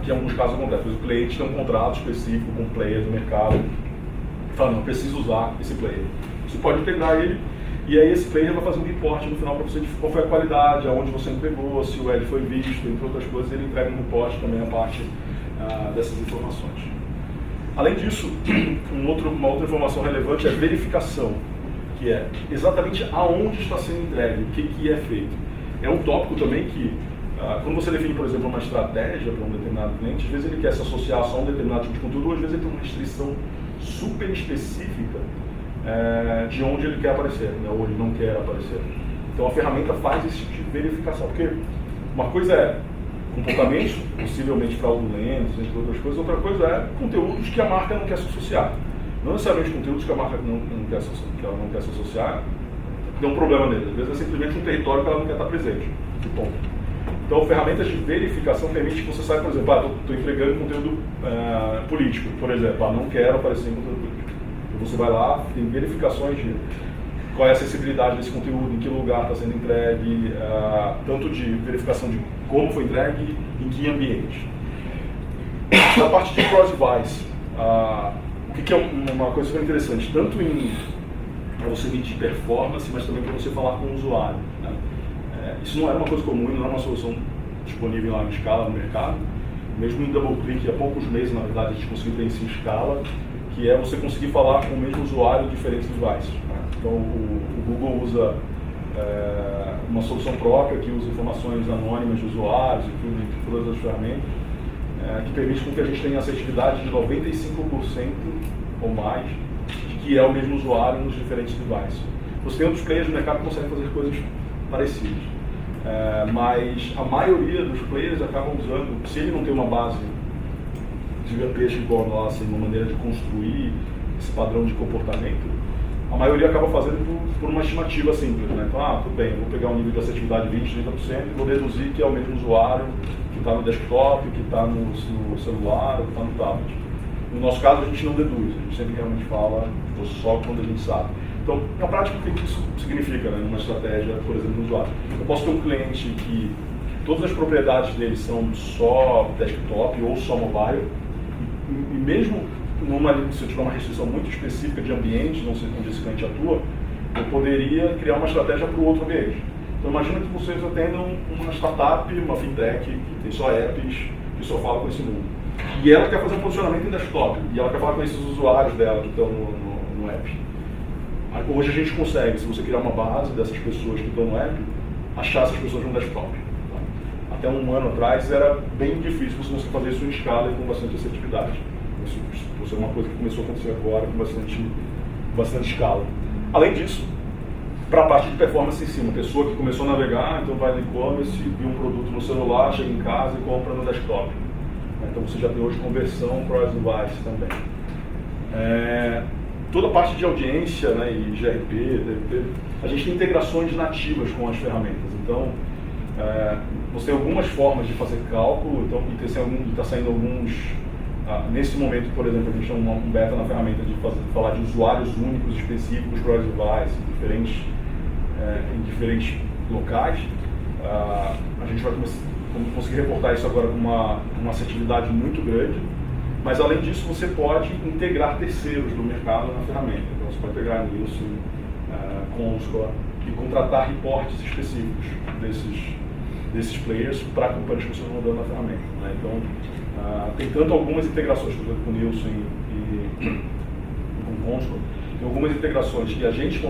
que em alguns casos acontece, mas o cliente tem um contrato específico com um player do mercado, e fala, não, preciso usar esse player. Você pode integrar ele, e aí esse player vai fazer um report no final para você de qual foi a qualidade, aonde você entregou, se o ad foi visto, entre outras coisas, ele entrega um report também a parte dessas informações. Além disso, uma outra informação relevante é a verificação, que é exatamente aonde está sendo entregue, o que é feito. É um tópico também que, quando você define, por exemplo, uma estratégia para um determinado cliente, às vezes ele quer se associar só a um determinado tipo de conteúdo, ou às vezes ele tem uma restrição super específica de onde ele quer aparecer, né, ou ele não quer aparecer. Então a ferramenta faz esse tipo de verificação, porque uma coisa é comportamentos possivelmente fraudulentos, entre outras coisas, outra coisa é conteúdos que a marca não quer se associar. não necessariamente conteúdos que a marca não quer se associar, tem um problema nele. Às vezes é simplesmente um território que ela não quer estar presente. Ponto. Então, ferramentas de verificação permite que você saiba, por exemplo, estou entregando conteúdo político, por exemplo, não quero aparecer em conteúdo político. Então, você vai lá, tem verificações de qual é a acessibilidade desse conteúdo, em que lugar está sendo entregue, tanto de verificação de como foi entregue e em que ambiente. Na parte de cross-device, o que é uma coisa super interessante, tanto para você medir performance, mas também para você falar com o usuário. Né? Isso não era uma coisa comum, não era uma solução disponível lá em escala no mercado. Mesmo em DoubleClick, há poucos meses, na verdade, a gente conseguiu ter isso em escala, que é você conseguir falar com o mesmo usuário em diferentes devices. Né? Então, o Google usa uma solução própria que usa informações anônimas de usuários e tudo, entre todas as ferramentas, que permite com que a gente tenha assertividade de 95% ou mais de que é o mesmo usuário nos diferentes devices. Você tem outros players no mercado que conseguem fazer coisas parecidas, mas a maioria dos players acabam usando, se ele não tem uma base gigantesca igual a nossa, uma maneira de construir esse padrão de comportamento, a maioria acaba fazendo por uma estimativa simples, né? Então, tudo bem, eu vou pegar um nível de assertividade de 20%, 30% e vou deduzir que é o mesmo usuário que está no desktop, que está no celular, que está no tablet. No nosso caso, a gente não deduz, a gente sempre realmente fala só quando a gente sabe. Então, na prática, o que isso significa, né, numa estratégia, por exemplo, do usuário? Eu posso ter um cliente que todas as propriedades dele são só desktop ou só mobile, e mesmo se eu tiver uma restrição muito específica de ambiente, não sei onde esse cliente atua, eu poderia criar uma estratégia para o outro ambiente. Então imagina que vocês atendam uma startup, uma fintech, que tem só apps, que só fala com esse mundo. E ela quer fazer um posicionamento em desktop, e ela quer falar com esses usuários dela que estão no app. Hoje a gente consegue, se você criar uma base dessas pessoas que estão no app, achar essas pessoas no desktop. Até um ano atrás era bem difícil você conseguir fazer isso em escala e com bastante assertividade. Isso é uma coisa que começou a acontecer agora com bastante escala. Além disso, para a parte de performance em si, uma pessoa que começou a navegar, então vai no e-commerce, viu um produto no celular, chega em casa e compra no desktop. Então você já tem hoje conversão cross-device também. Toda a parte de audiência, né, e GRP, DRP, a gente tem integrações nativas com as ferramentas. Então, você tem algumas formas de fazer cálculo, então, e está saindo alguns. Nesse momento, por exemplo, a gente tem um beta na ferramenta de falar de usuários únicos específicos cross-device em diferentes locais. A gente vai conseguir reportar isso agora com uma assertividade muito grande, mas além disso você pode integrar terceiros do mercado na ferramenta. Então você pode pegar Nielsen, Comscore e contratar reportes específicos desses players para a campanha que vocês vão dando na ferramenta. Né? Então, tem tanto algumas integrações, por exemplo, com o Nielsen e com o Comscore, tem algumas integrações que a gente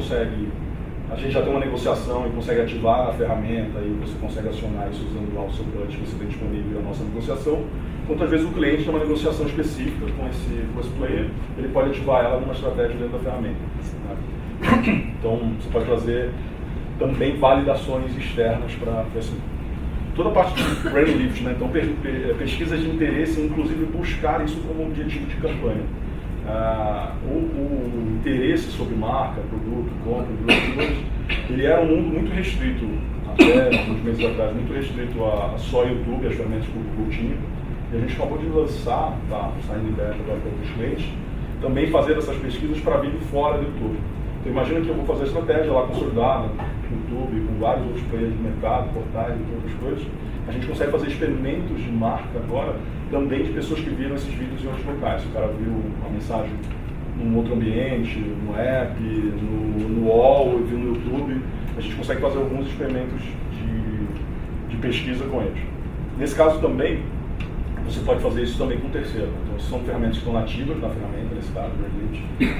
já tem uma negociação e consegue ativar a ferramenta e você consegue acionar isso usando lá o seu budget que você tem disponível a nossa negociação. Quantas vezes o cliente tem uma negociação específica com esse player, ele pode ativar ela numa estratégia dentro da ferramenta. Né? Então, você pode fazer também validações externas para esse. Toda a parte de brand lift, né? Então pesquisa de interesse, inclusive buscar isso como objetivo de campanha. O interesse sobre marca, produto, compra, ele era um mundo muito restrito, até uns meses atrás, muito restrito a só YouTube, as ferramentas que o Google tinha. E a gente acabou de lançar, saindo em beta agora para os clientes, também fazer essas pesquisas para vir fora do YouTube. Então imagina que eu vou fazer a estratégia lá consolidada, no YouTube, com vários outros players do mercado, portais e outras coisas. A gente consegue fazer experimentos de marca agora, também de pessoas que viram esses vídeos em outros locais. Se o cara viu a mensagem num outro ambiente, no app, no UOL, viu no YouTube, a gente consegue fazer alguns experimentos de pesquisa com eles. Nesse caso também, você pode fazer isso também com terceiro. Então, são ferramentas que estão nativas na ferramenta, nesse caso,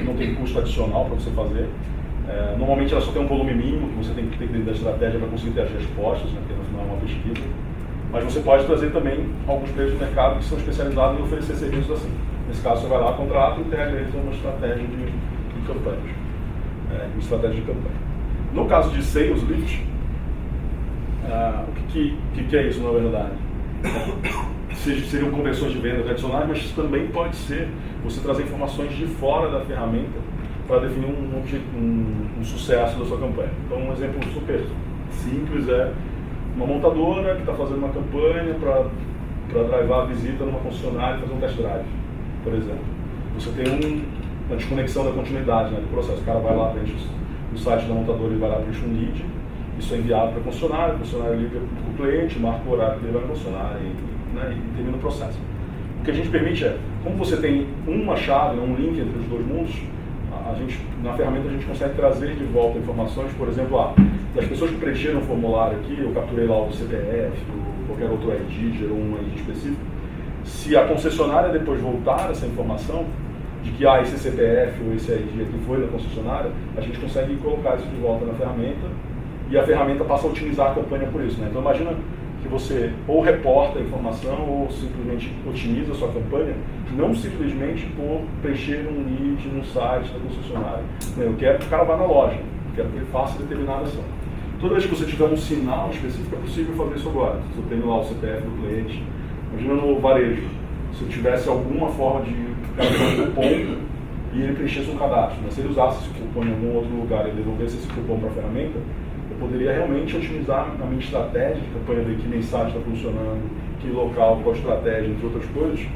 não tem custo adicional para você fazer. Normalmente ela só tem um volume mínimo que você tem que ter dentro da estratégia para conseguir ter as respostas, né, porque no final é uma pesquisa. Mas você pode trazer também alguns players do mercado que são especializados em oferecer serviços assim. Nesse caso, você vai lá, contrata e integra eles em uma estratégia de campanhas. Uma estratégia de campanha. No caso de Sales Lift, o que é isso na verdade? seriam conversões de venda tradicionais, mas isso também pode ser você trazer informações de fora da ferramenta para definir um sucesso da sua campanha. Então, um exemplo super simples é uma montadora que está fazendo uma campanha para drivar a visita numa concessionária e fazer um test drive, por exemplo. Você tem uma desconexão da continuidade, né, do processo. O cara vai lá, preenche no site da montadora e vai lá, preenche um lead, isso é enviado para a concessionária liga para o cliente, marca o horário que ele vai na concessionária e termina o processo. O que a gente permite é, como você tem uma chave, um link entre os dois mundos, na ferramenta a gente consegue trazer de volta informações, por exemplo, das pessoas que preencheram o formulário aqui, eu capturei lá o CPF, ou qualquer outro ID, gerou um ID específico. Se a concessionária depois voltar essa informação, de que esse CPF ou esse ID aqui foi da concessionária, a gente consegue colocar isso de volta na ferramenta e a ferramenta passa a otimizar a campanha por isso, né? Então imagina que você ou reporta a informação ou simplesmente otimiza a sua campanha, não simplesmente por preencher um lead no site da concessionária. Eu quero que o cara vá na loja, quero que ele faça determinada ação. Toda vez que você tiver um sinal específico, é possível fazer isso agora. Se eu tenho lá o CPF do cliente, imagina no varejo, se eu tivesse alguma forma de ter um cupom e ele preenchesse um cadastro, mas se ele usasse esse cupom em algum outro lugar e devolvesse esse cupom para a ferramenta, eu poderia realmente otimizar a minha estratégia de campanha, ver que mensagem está funcionando, que local, qual estratégia, entre outras coisas,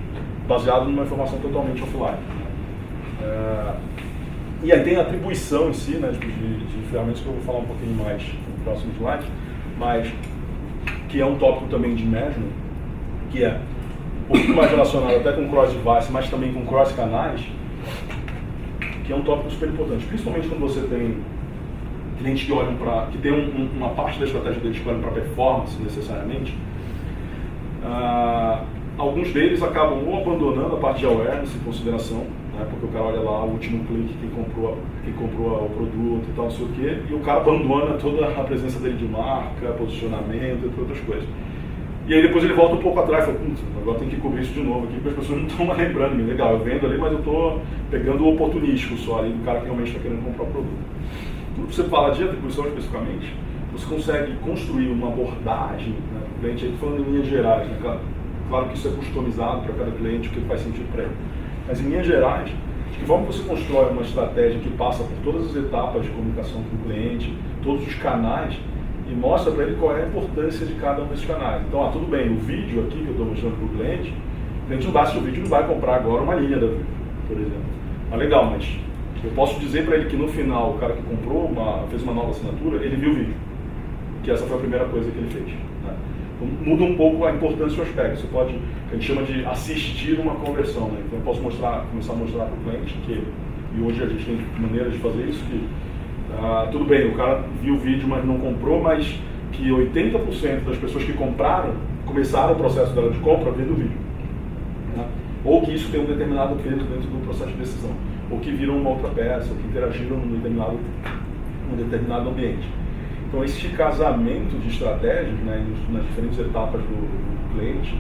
baseado numa informação totalmente offline. E aí tem a atribuição em si, né, de ferramentas que eu vou falar um pouquinho mais no próximo slide, mas que é um tópico também de management, que é um pouquinho mais relacionado até com cross-device, mas também com cross-canais, que é um tópico super importante, principalmente quando você tem clientes que olham que tem uma parte da estratégia deles que olham para performance necessariamente. Alguns deles acabam ou abandonando a parte de awareness e consideração, né, porque o cara olha lá o último clique que comprou o produto e tal, não sei o quê, e o cara abandona toda a presença dele de marca, posicionamento, entre outras coisas. E aí depois ele volta um pouco atrás e fala, agora tem que cobrir isso de novo aqui, porque as pessoas não estão mais lembrando. Legal, eu vendo ali, mas eu estou pegando o oportunístico só ali do cara que realmente está querendo comprar o produto. Quando você fala de atribuição especificamente, você consegue construir uma abordagem, né, para o cliente, aí falando em linhas gerais, né, claro que isso é customizado para cada cliente, o que faz sentido para ele. Mas em linhas gerais, de que forma você constrói uma estratégia que passa por todas as etapas de comunicação com o cliente, todos os canais, e mostra para ele qual é a importância de cada um desses canais. Então, tudo bem, o vídeo aqui que eu estou mostrando para o cliente não basta o vídeo, não vai comprar agora uma linha da vídeo, por exemplo. Mas legal, mas eu posso dizer para ele que no final, o cara que comprou, fez uma nova assinatura, ele viu o vídeo. Que essa foi a primeira coisa que ele fez. Né? Então, muda um pouco a importância do aspecto. Você pode, a gente chama de assistir uma conversão. Né? Então eu posso começar a mostrar para o cliente e hoje a gente tem maneiras de fazer isso, que tudo bem, o cara viu o vídeo, mas não comprou, mas que 80% das pessoas que compraram começaram o processo dela de compra vendo o vídeo. Né? Ou que isso tem um determinado peso dentro do processo de decisão. Ou que viram uma outra peça, ou que interagiram num determinado ambiente. Então, esse casamento de estratégias, né, nas diferentes etapas do cliente,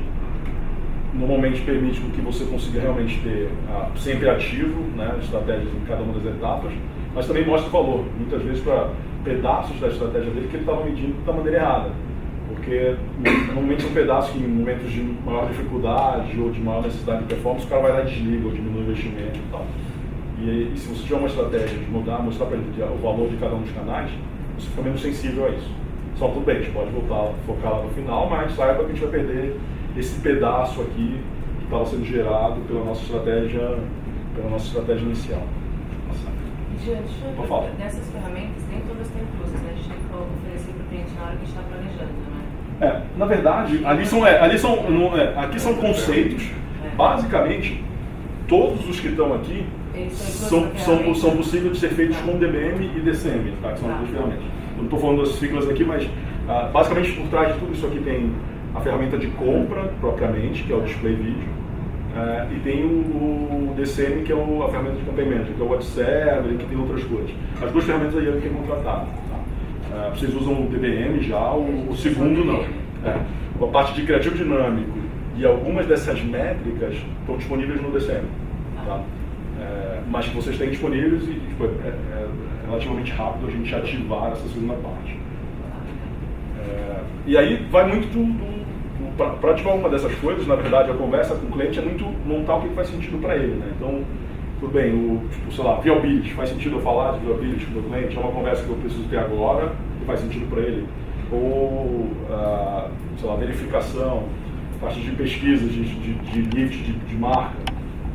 normalmente permite que você consiga realmente ter sempre ativo, né, estratégias em cada uma das etapas, mas também mostra o valor, muitas vezes para pedaços da estratégia dele que ele estava medindo da maneira errada. Porque normalmente são pedaços que em momentos de maior dificuldade ou de maior necessidade de performance, o cara vai lá e desliga ou diminui o investimento e tal. E se você tiver uma estratégia de mostrar para ele o valor de cada um dos canais, você fica menos sensível a isso. Só tudo bem, a gente pode voltar, focar lá no final, mas saiba que a gente vai perder esse pedaço aqui que estava sendo gerado pela nossa estratégia inicial. Diante dessas ferramentas, nem todas têm inclusas, né? A gente tem que oferecer para o cliente na hora que a gente está planejando, né? Na verdade, aqui são conceitos. Basicamente, todos os que estão aqui são possíveis de ser feitos com DBM e DCM, tá? Que são as duas ferramentas. Eu não estou falando das siglas aqui, mas basicamente por trás de tudo isso aqui tem a ferramenta de compra propriamente, que é o display vídeo, e tem o DCM, que é a ferramenta de campaign manager, que é o web server, que tem outras coisas. As duas ferramentas aí eu tenho contratado. Tá? Vocês usam o DBM já, o segundo não. A parte de criativo dinâmico e algumas dessas métricas estão disponíveis no DCM. Tá? Mas que vocês têm disponíveis e é relativamente rápido a gente ativar essa segunda parte. E aí vai muito do praticar uma dessas coisas, na verdade, a conversa com o cliente é muito montar o que faz sentido para ele, né? Então, tudo bem, sei lá, viability, faz sentido eu falar de viability com o meu cliente? É uma conversa que eu preciso ter agora e faz sentido para ele? Ou, sei lá, verificação, parte de pesquisa, de lift, de marca.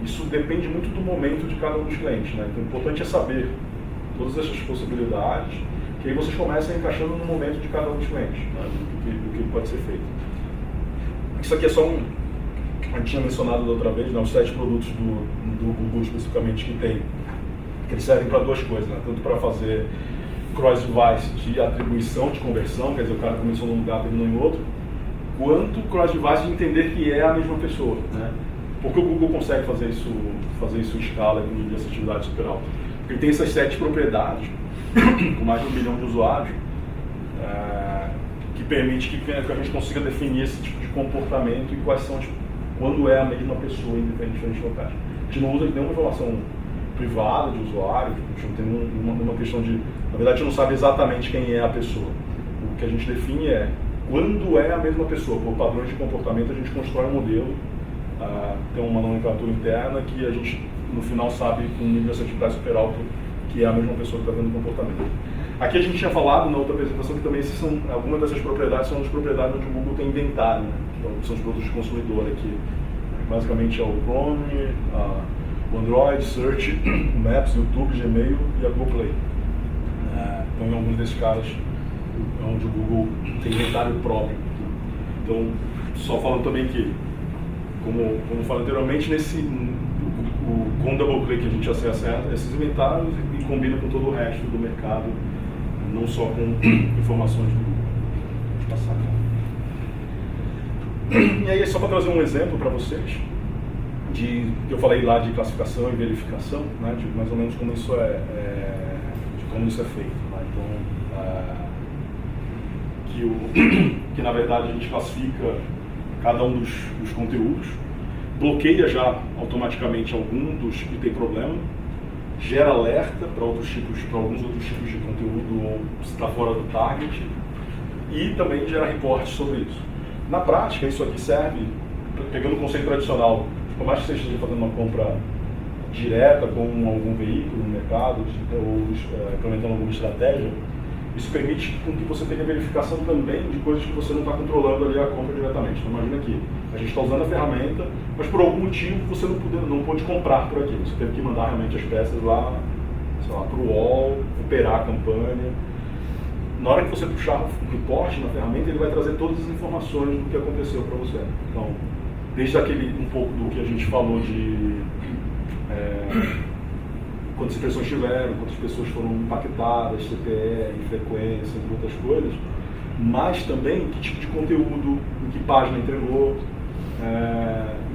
Isso depende muito do momento de cada um dos clientes, né? Então, o importante é saber todas essas possibilidades, que aí vocês começam encaixando no momento de cada um dos clientes, né? do que pode ser feito. Isso aqui é só a gente tinha mencionado da outra vez, né, os 7 produtos do Google especificamente que eles servem para 2 coisas, né? Tanto para fazer cross-device de atribuição de conversão, quer dizer, o cara começou num lugar e terminou em outro, quanto cross-device de entender que é a mesma pessoa, né? Porque o Google consegue fazer isso em escala com nível de assertividade super alto? Porque ele tem essas 7 propriedades, com mais de 1 bilhão de usuários, que permite que a gente consiga definir esse tipo de comportamento e quais são, quando é a mesma pessoa em diferentes locais. A gente não usa nenhuma informação privada de usuário, a gente não tem uma questão de... Na verdade, a gente não sabe exatamente quem é a pessoa. O que a gente define é quando é a mesma pessoa. Por padrões de comportamento, a gente constrói um modelo, tem uma nomenclatura interna que a gente, no final, sabe com um nível de assertividade super alto que é a mesma pessoa que está vendo o comportamento. Aqui a gente tinha falado na outra apresentação que também algumas dessas propriedades são as propriedades onde o Google tem inventário, né? Que são os produtos de consumidor aqui. Basicamente é o Chrome, o Android, Search, o Maps, YouTube, Gmail e a Google Play. Então, em alguns desses caras, é onde o Google tem inventário próprio. Então, só falando também que, como falei anteriormente, com o double click a gente acessa esses inventários e combina com todo o resto do mercado, não só com informações do Google. Deixa eu passar aqui. E aí, só para trazer um exemplo para vocês, eu falei lá de classificação e verificação, né, de mais ou menos como isso é feito. Né? Então, que na verdade a gente classifica cada um dos conteúdos, bloqueia já automaticamente algum dos que tem problema, gera alerta para alguns outros tipos de conteúdo ou se está fora do target e também gera reportes sobre isso. Na prática, isso aqui serve, pegando o conceito tradicional, por mais que você esteja fazendo uma compra direta com algum veículo no mercado ou implementando alguma estratégia, isso permite que você tenha verificação também de coisas que você não está controlando ali a compra diretamente. Então, imagina aqui, a gente está usando a ferramenta, mas por algum motivo você não pôde comprar por aqui. Você teve que mandar realmente as peças lá, sei lá, para o UOL, operar a campanha. Na hora que você puxar o reporte na ferramenta, ele vai trazer todas as informações do que aconteceu para você. Então, desde um pouco do que a gente falou de quantas impressões tiveram, quantas pessoas foram impactadas, CPR, frequência, entre outras coisas, mas também que tipo de conteúdo, em que página entregou.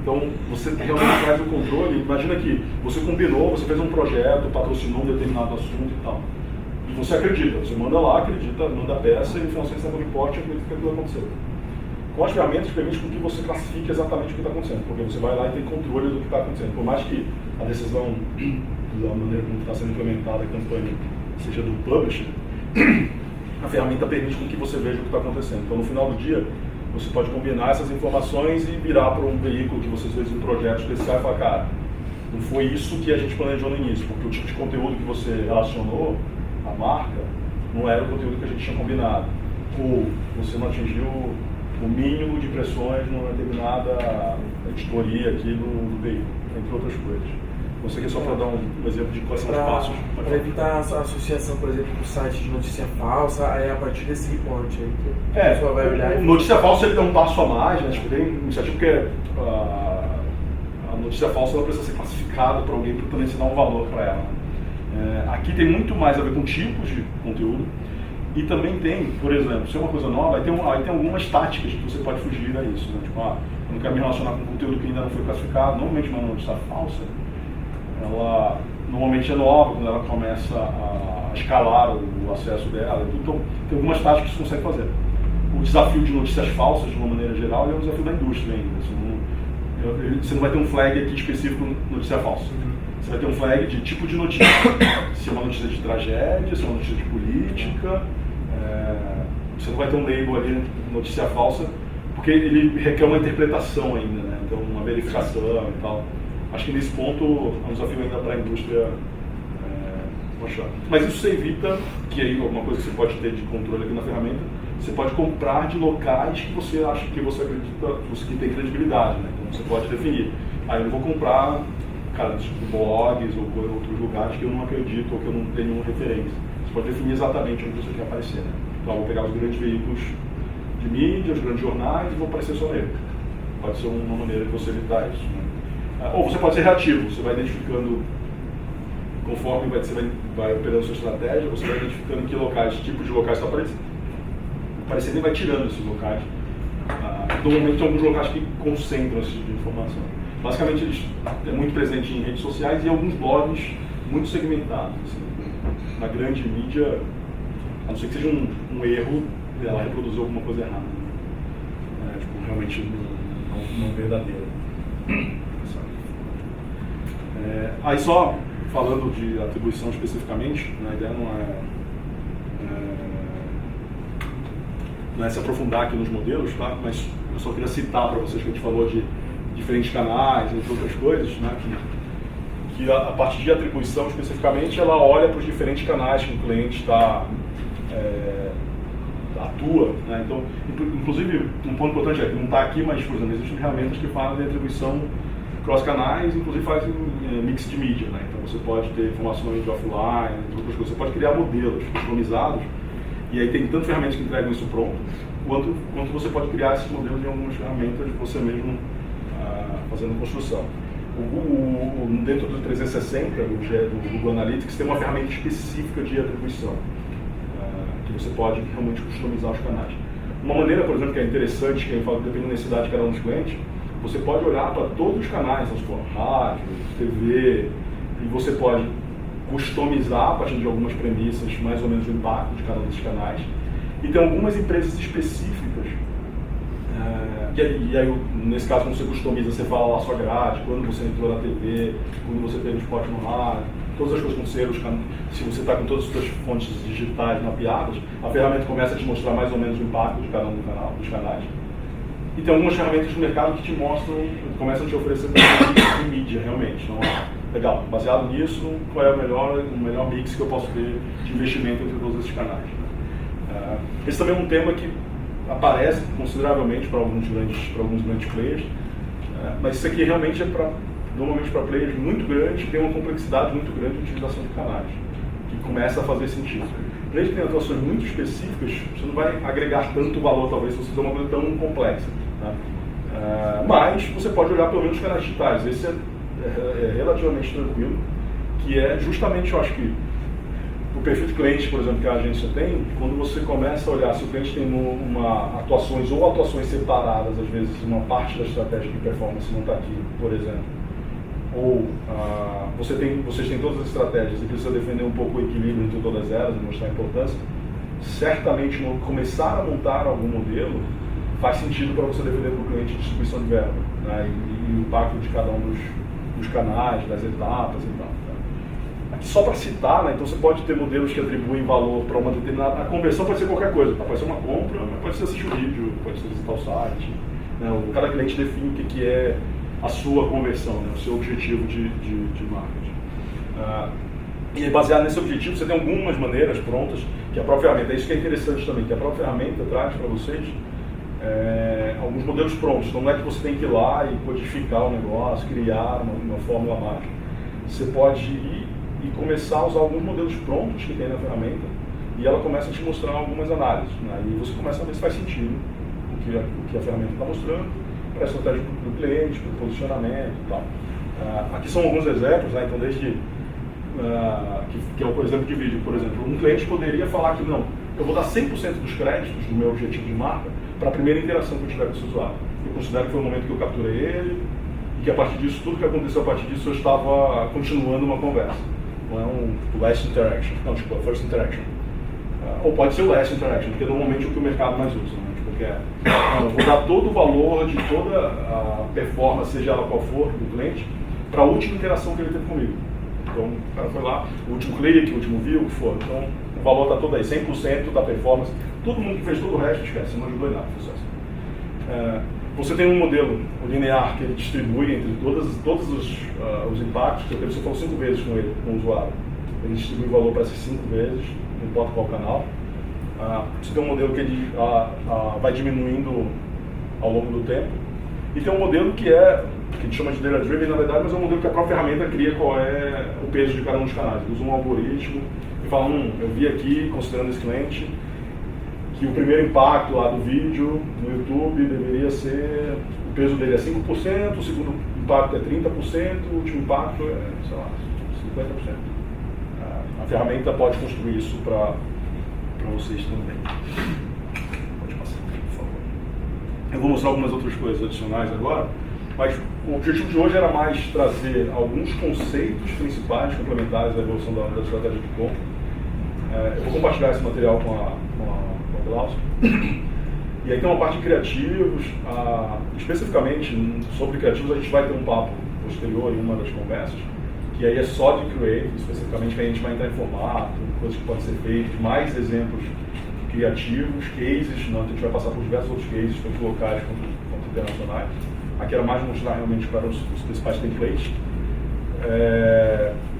Então, você realmente faz o controle. Imagina que você combinou, você fez um projeto, patrocinou um determinado assunto e tal. E você acredita, você manda lá, acredita, manda a peça e no final você recebe um reporte e acredita que aquilo aconteceu. Com as ferramentas, permite com que você classifique exatamente o que está acontecendo, porque você vai lá e tem controle do que está acontecendo. Por mais que a decisão, da maneira como está sendo implementada a campanha, seja do publisher, a ferramenta permite com que você veja o que está acontecendo. Então, no final do dia, você pode combinar essas informações e virar para um veículo que você fez um projeto especial e falar, cara, não foi isso que a gente planejou no início, porque o tipo de conteúdo que você relacionou à marca não era o conteúdo que a gente tinha combinado. Ou você não atingiu o mínimo de impressões numa determinada editoria aqui do veículo, entre outras coisas. Você aqui só para dar um exemplo de quais são os passos. Para evitar a associação, por exemplo, com o site de notícia falsa, aí a partir desse reporte aí que a pessoa vai olhar. Notícia falsa ele dá um passo a mais, né? Tipo, tem iniciativa porque a notícia falsa ela precisa ser classificada para alguém para também se dar um valor para ela. Aqui tem muito mais a ver com tipos de conteúdo. E também tem, por exemplo, se é uma coisa nova, aí tem algumas táticas que você pode fugir a isso. Né? Tipo, eu não quero me relacionar com conteúdo que ainda não foi classificado. Normalmente uma notícia falsa, ela normalmente é nova, quando ela começa a escalar o acesso dela. Então, tem algumas táticas que você consegue fazer. O desafio de notícias falsas, de uma maneira geral, é um desafio da indústria ainda. Você não vai ter um flag aqui específico notícia falsa. Você vai ter um flag de tipo de notícia. Se é uma notícia de tragédia, se é uma notícia de política. Você não vai ter um label ali, notícia falsa, porque ele requer uma interpretação ainda, né? Então uma verificação e tal. Acho que nesse ponto é um desafio ainda para a indústria mostrar. Mas isso você evita, que aí alguma coisa que você pode ter de controle aqui na ferramenta, você pode comprar de locais que você acha que você acredita que tem credibilidade, né? Então você pode definir. Aí eu não vou comprar, cara, de blogs ou outros lugares que eu não acredito ou que eu não tenho referência. Você pode definir exatamente onde você quer aparecer, né? Então eu vou pegar os grandes veículos de mídia, os grandes jornais e vou aparecer só nele. Pode ser uma maneira de você evitar isso, né? Ou você pode ser reativo, você vai identificando, conforme você vai operando sua estratégia, você vai identificando que locais, tipos de locais estão aparecendo e vai tirando esses locais. Normalmente tem alguns locais que concentram esse tipo de informação. Basicamente, eles é muito presente em redes sociais e alguns blogs muito segmentados. Assim. Na grande mídia, a não ser que seja um erro, ela reproduziu alguma coisa errada. Tipo, realmente não verdadeira. Aí só falando de atribuição especificamente, a ideia não é se aprofundar aqui nos modelos, tá? Mas eu só queria citar para vocês que a gente falou de diferentes canais, entre outras coisas, né? Que a partir de atribuição especificamente, ela olha para os diferentes canais que o cliente atua, né? Então, inclusive, um ponto importante é que não está aqui, mas, por exemplo, existem ferramentas que fazem de atribuição cross-canais, inclusive fazem mix de mídia, né? Então você pode ter informações de offline, entre outras coisas. Você pode criar modelos customizados, e aí tem tanto ferramentas que entregam isso pronto, quanto você pode criar esses modelos em algumas ferramentas você mesmo fazendo construção. Dentro do 360, do Google Analytics, tem uma ferramenta específica de atribuição, que você pode realmente customizar os canais. Uma maneira, por exemplo, que é interessante, que eu falo, dependendo da necessidade de cada um dos clientes, você pode olhar para todos os canais, rádio, TV, e você pode customizar a partir de algumas premissas, mais ou menos o impacto de cada um desses canais. E tem algumas empresas específicas, e aí, nesse caso, quando você customiza, você fala lá a sua grade, quando você entrou na TV, quando você teve o spot no rádio, todas as coisas com selos, se você está com todas as suas fontes digitais mapeadas, a ferramenta começa a te mostrar mais ou menos o impacto de cada um dos canais. E tem algumas ferramentas no mercado que te mostram, começam a te oferecer de mídia, realmente. Então, legal, baseado nisso, qual é o melhor mix que eu posso ter de investimento entre todos esses canais. Esse também é um tema que aparece consideravelmente para alguns grandes players, mas isso aqui realmente é normalmente para players muito grandes, que tem uma complexidade muito grande de utilização de canais, que começa a fazer sentido. Players que têm atuações muito específicas, você não vai agregar tanto valor, talvez, se você fizer uma coisa tão complexa. Tá? Mas você pode olhar pelo menos os canais digitais. Esse é relativamente tranquilo, que é justamente, eu acho que, o perfil de cliente, por exemplo, que a agência tem, quando você começa a olhar se o cliente tem atuações separadas, às vezes uma parte da estratégia de performance não está aqui, por exemplo, ou vocês têm todas as estratégias e precisa defender um pouco o equilíbrio entre todas elas e mostrar a importância, certamente começar a montar algum modelo faz sentido para você defender para o cliente a distribuição de verba, né, e o impacto de cada um dos canais, das etapas e tal. Aqui só para citar, né, então você pode ter modelos que atribuem valor para uma determinada... A conversão pode ser qualquer coisa, pode ser uma compra, pode ser assistir um vídeo, pode ser visitar o site. Né, cada cliente define o que é a sua conversão, né, o seu objetivo de marketing. E baseado nesse objetivo, você tem algumas maneiras prontas, que a própria ferramenta, é isso que é interessante também, que a própria ferramenta traz para vocês alguns modelos prontos. Então não é que você tem que ir lá e codificar o negócio, criar uma fórmula mágica. Você pode ir e começar a usar alguns modelos prontos que tem na ferramenta e ela começa a te mostrar algumas análises, né? E você começa a ver se faz sentido o que a ferramenta está mostrando para a estratégia do cliente, para o posicionamento e tal. Aqui são alguns exemplos, né? Então desde que é o exemplo de vídeo, por exemplo, um cliente poderia falar que não, eu vou dar 100% dos créditos do meu objetivo de marca para a primeira interação que eu tiver com esse usuário. Eu considero que foi o momento que eu capturei ele e que a partir disso, tudo que aconteceu a partir disso, eu estava continuando uma conversa. Não é um last interaction, não, tipo, first interaction. Ou pode ser o last interaction, porque normalmente é o que o mercado mais usa, né? Tipo, eu vou dar todo o valor de toda a performance, seja ela qual for, do cliente, para a última interação que ele teve comigo. Então, o cara foi lá, o último clique, o último view, o que for. Então, o valor está todo aí, 100% da performance. Todo mundo que fez todo o resto, esquece, não ajudou em nada. Você tem um modelo linear que ele distribui entre todos os impactos, que você falou 5 vezes com ele, com o usuário. Ele distribui o valor para essas 5 vezes, não importa qual canal. Você tem um modelo que ele vai diminuindo ao longo do tempo. E tem um modelo que a gente chama de data driven, na verdade, mas é um modelo que a própria ferramenta cria qual é o peso de cada um dos canais. Ele usa um algoritmo e fala, eu vi aqui, considerando esse cliente, que o primeiro impacto lá do vídeo no YouTube deveria ser, o peso dele é 5%, o segundo impacto é 30%, o último impacto é, sei lá, 50%. A ferramenta pode construir isso para vocês também. Pode passar, por favor. Eu vou mostrar algumas outras coisas adicionais agora, mas o objetivo de hoje era mais trazer alguns conceitos principais complementares da evolução da estratégia de compra. Eu vou compartilhar esse material com a Glaucio. E aí tem uma parte de criativos, especificamente sobre criativos a gente vai ter um papo posterior em uma das conversas, que aí é só de create, especificamente que a gente vai entrar em formato, coisas que podem ser feitas, mais exemplos criativos, cases, não, a gente vai passar por diversos outros cases, tanto locais quanto internacionais. Aqui era mais mostrar realmente para os principais templates.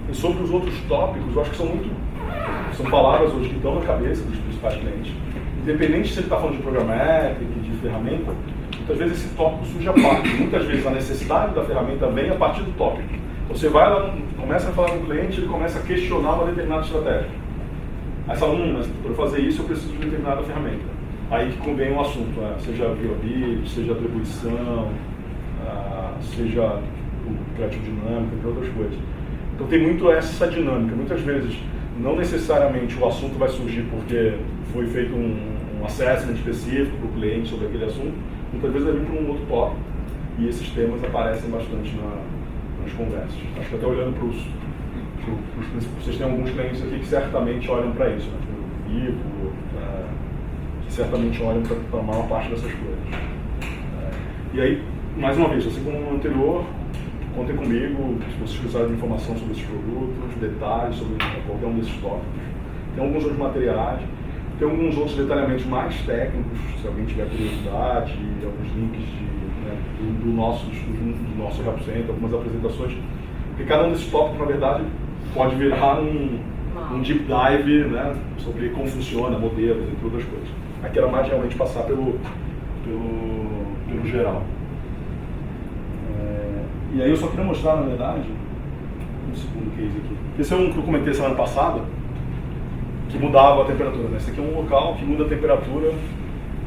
E sobre os outros tópicos, eu acho que são palavras hoje que estão na cabeça dos principais clientes. Independente se ele está falando de programática, de ferramenta, muitas vezes esse tópico surge a parte. Muitas vezes a necessidade da ferramenta vem a partir do tópico. Você vai lá, começa a falar com o cliente, ele começa a questionar uma determinada estratégia. Aí você fala, mas para eu fazer isso eu preciso de determinada ferramenta. Aí que convém o assunto, seja viewability, seja atribuição, seja o criativo dinâmico, entre outras coisas. Então tem muito essa dinâmica. Muitas vezes, não necessariamente o assunto vai surgir porque foi feito um assessment específico para o cliente sobre aquele assunto. Muitas vezes vai vir para um outro tópico e esses temas aparecem bastante nas conversas. Acho que até olhando para vocês têm alguns clientes aqui que certamente olham para isso, né? O Vivo, que certamente olham para a maior parte dessas coisas. E aí, mais uma vez, assim como no anterior, contem comigo se vocês precisarem de informação sobre esses produtos, detalhes sobre qualquer um desses tópicos. Tem alguns outros materiais, tem alguns outros detalhamentos mais técnicos, se alguém tiver curiosidade, alguns links do nosso Help Center, algumas apresentações, porque cada um desses tópicos, na verdade, pode virar um deep dive, né, sobre como funciona, modelos, entre outras coisas. Aqui era mais realmente passar pelo geral. E aí eu só queria mostrar, na verdade, um segundo case aqui. Esse é um que eu comentei semana passada, que mudava a temperatura, né? Esse aqui é um local que muda a temperatura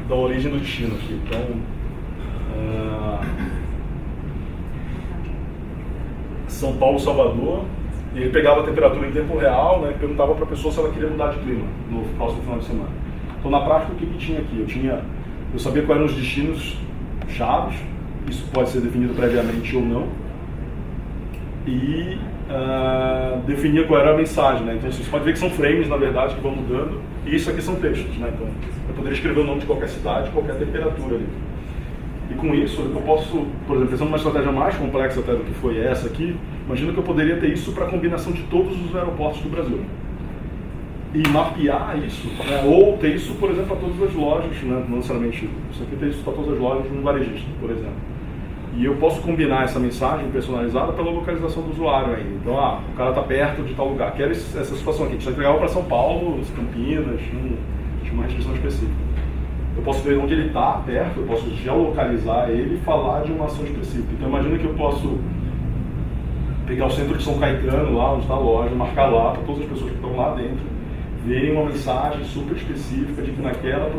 da origem do destino aqui. Então, São Paulo, Salvador, e ele pegava a temperatura em tempo real, né, e perguntava para a pessoa se ela queria mudar de clima no próximo final de semana. Então, na prática, o que tinha aqui? Eu sabia quais eram os destinos chaves, isso pode ser definido previamente ou não, e definia qual era a mensagem, né? Então você pode ver que são frames, na verdade, que vão mudando, e isso aqui são textos, né? Então eu poderia escrever o nome de qualquer cidade, qualquer temperatura ali. E com isso eu posso, por exemplo, pensando numa estratégia mais complexa até do que foi essa aqui, imagina que eu poderia ter isso para a combinação de todos os aeroportos do Brasil. E mapear isso, né? Ou ter isso, por exemplo, para todas as lojas, né? Não necessariamente isso aqui, ter isso para todas as lojas no varejista, por exemplo. E eu posso combinar essa mensagem personalizada pela localização do usuário ainda. Então, o cara está perto de tal lugar. Quero essa situação aqui. A gente vai entregar para São Paulo, Campinas, tinha uma restrição específica. Eu posso ver onde ele está, perto, eu posso geolocalizar ele e falar de uma ação específica. Então, imagina que eu posso pegar o centro de São Caetano, lá onde está a loja, marcar lá para todas as pessoas que estão lá dentro, verem uma mensagem super específica de que naquela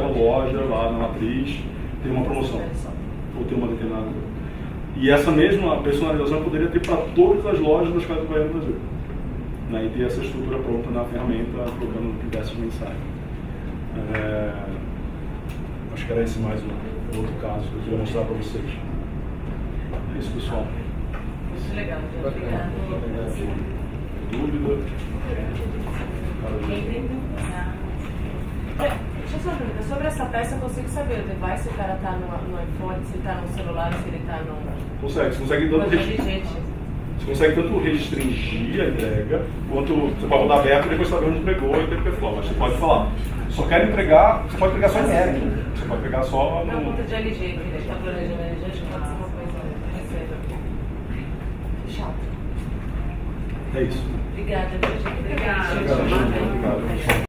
loja, lá na matriz, tem uma promoção. Ou ter uma determinada. E essa mesma personalização eu poderia ter para todas as lojas das Casas Bahia no Brasil. Né? E ter essa estrutura pronta na ferramenta, colocando diversas mensagens. Acho que era esse mais um outro caso que eu queria mostrar para vocês. É isso, pessoal. Muito legal, obrigado. Dúvida? Quem tem dúvida? Deixa eu só uma dúvida. Sobre essa peça, eu consigo saber o device, se o cara está no iPhone, se está no celular, se ele está no... Consegue dando digite. Você consegue tanto restringir a entrega, quanto você pode rodar aberto e depois saber onde entregou e tempo pessoal. Mas você pode falar, só quero entregar, você pode entregar só em mérito, você pode entregar só Na no... conta de LG, que ele está planejando LG, acho que pode ser uma coisa reserva. Chato. É isso. Obrigada, LG. Obrigada. Obrigado.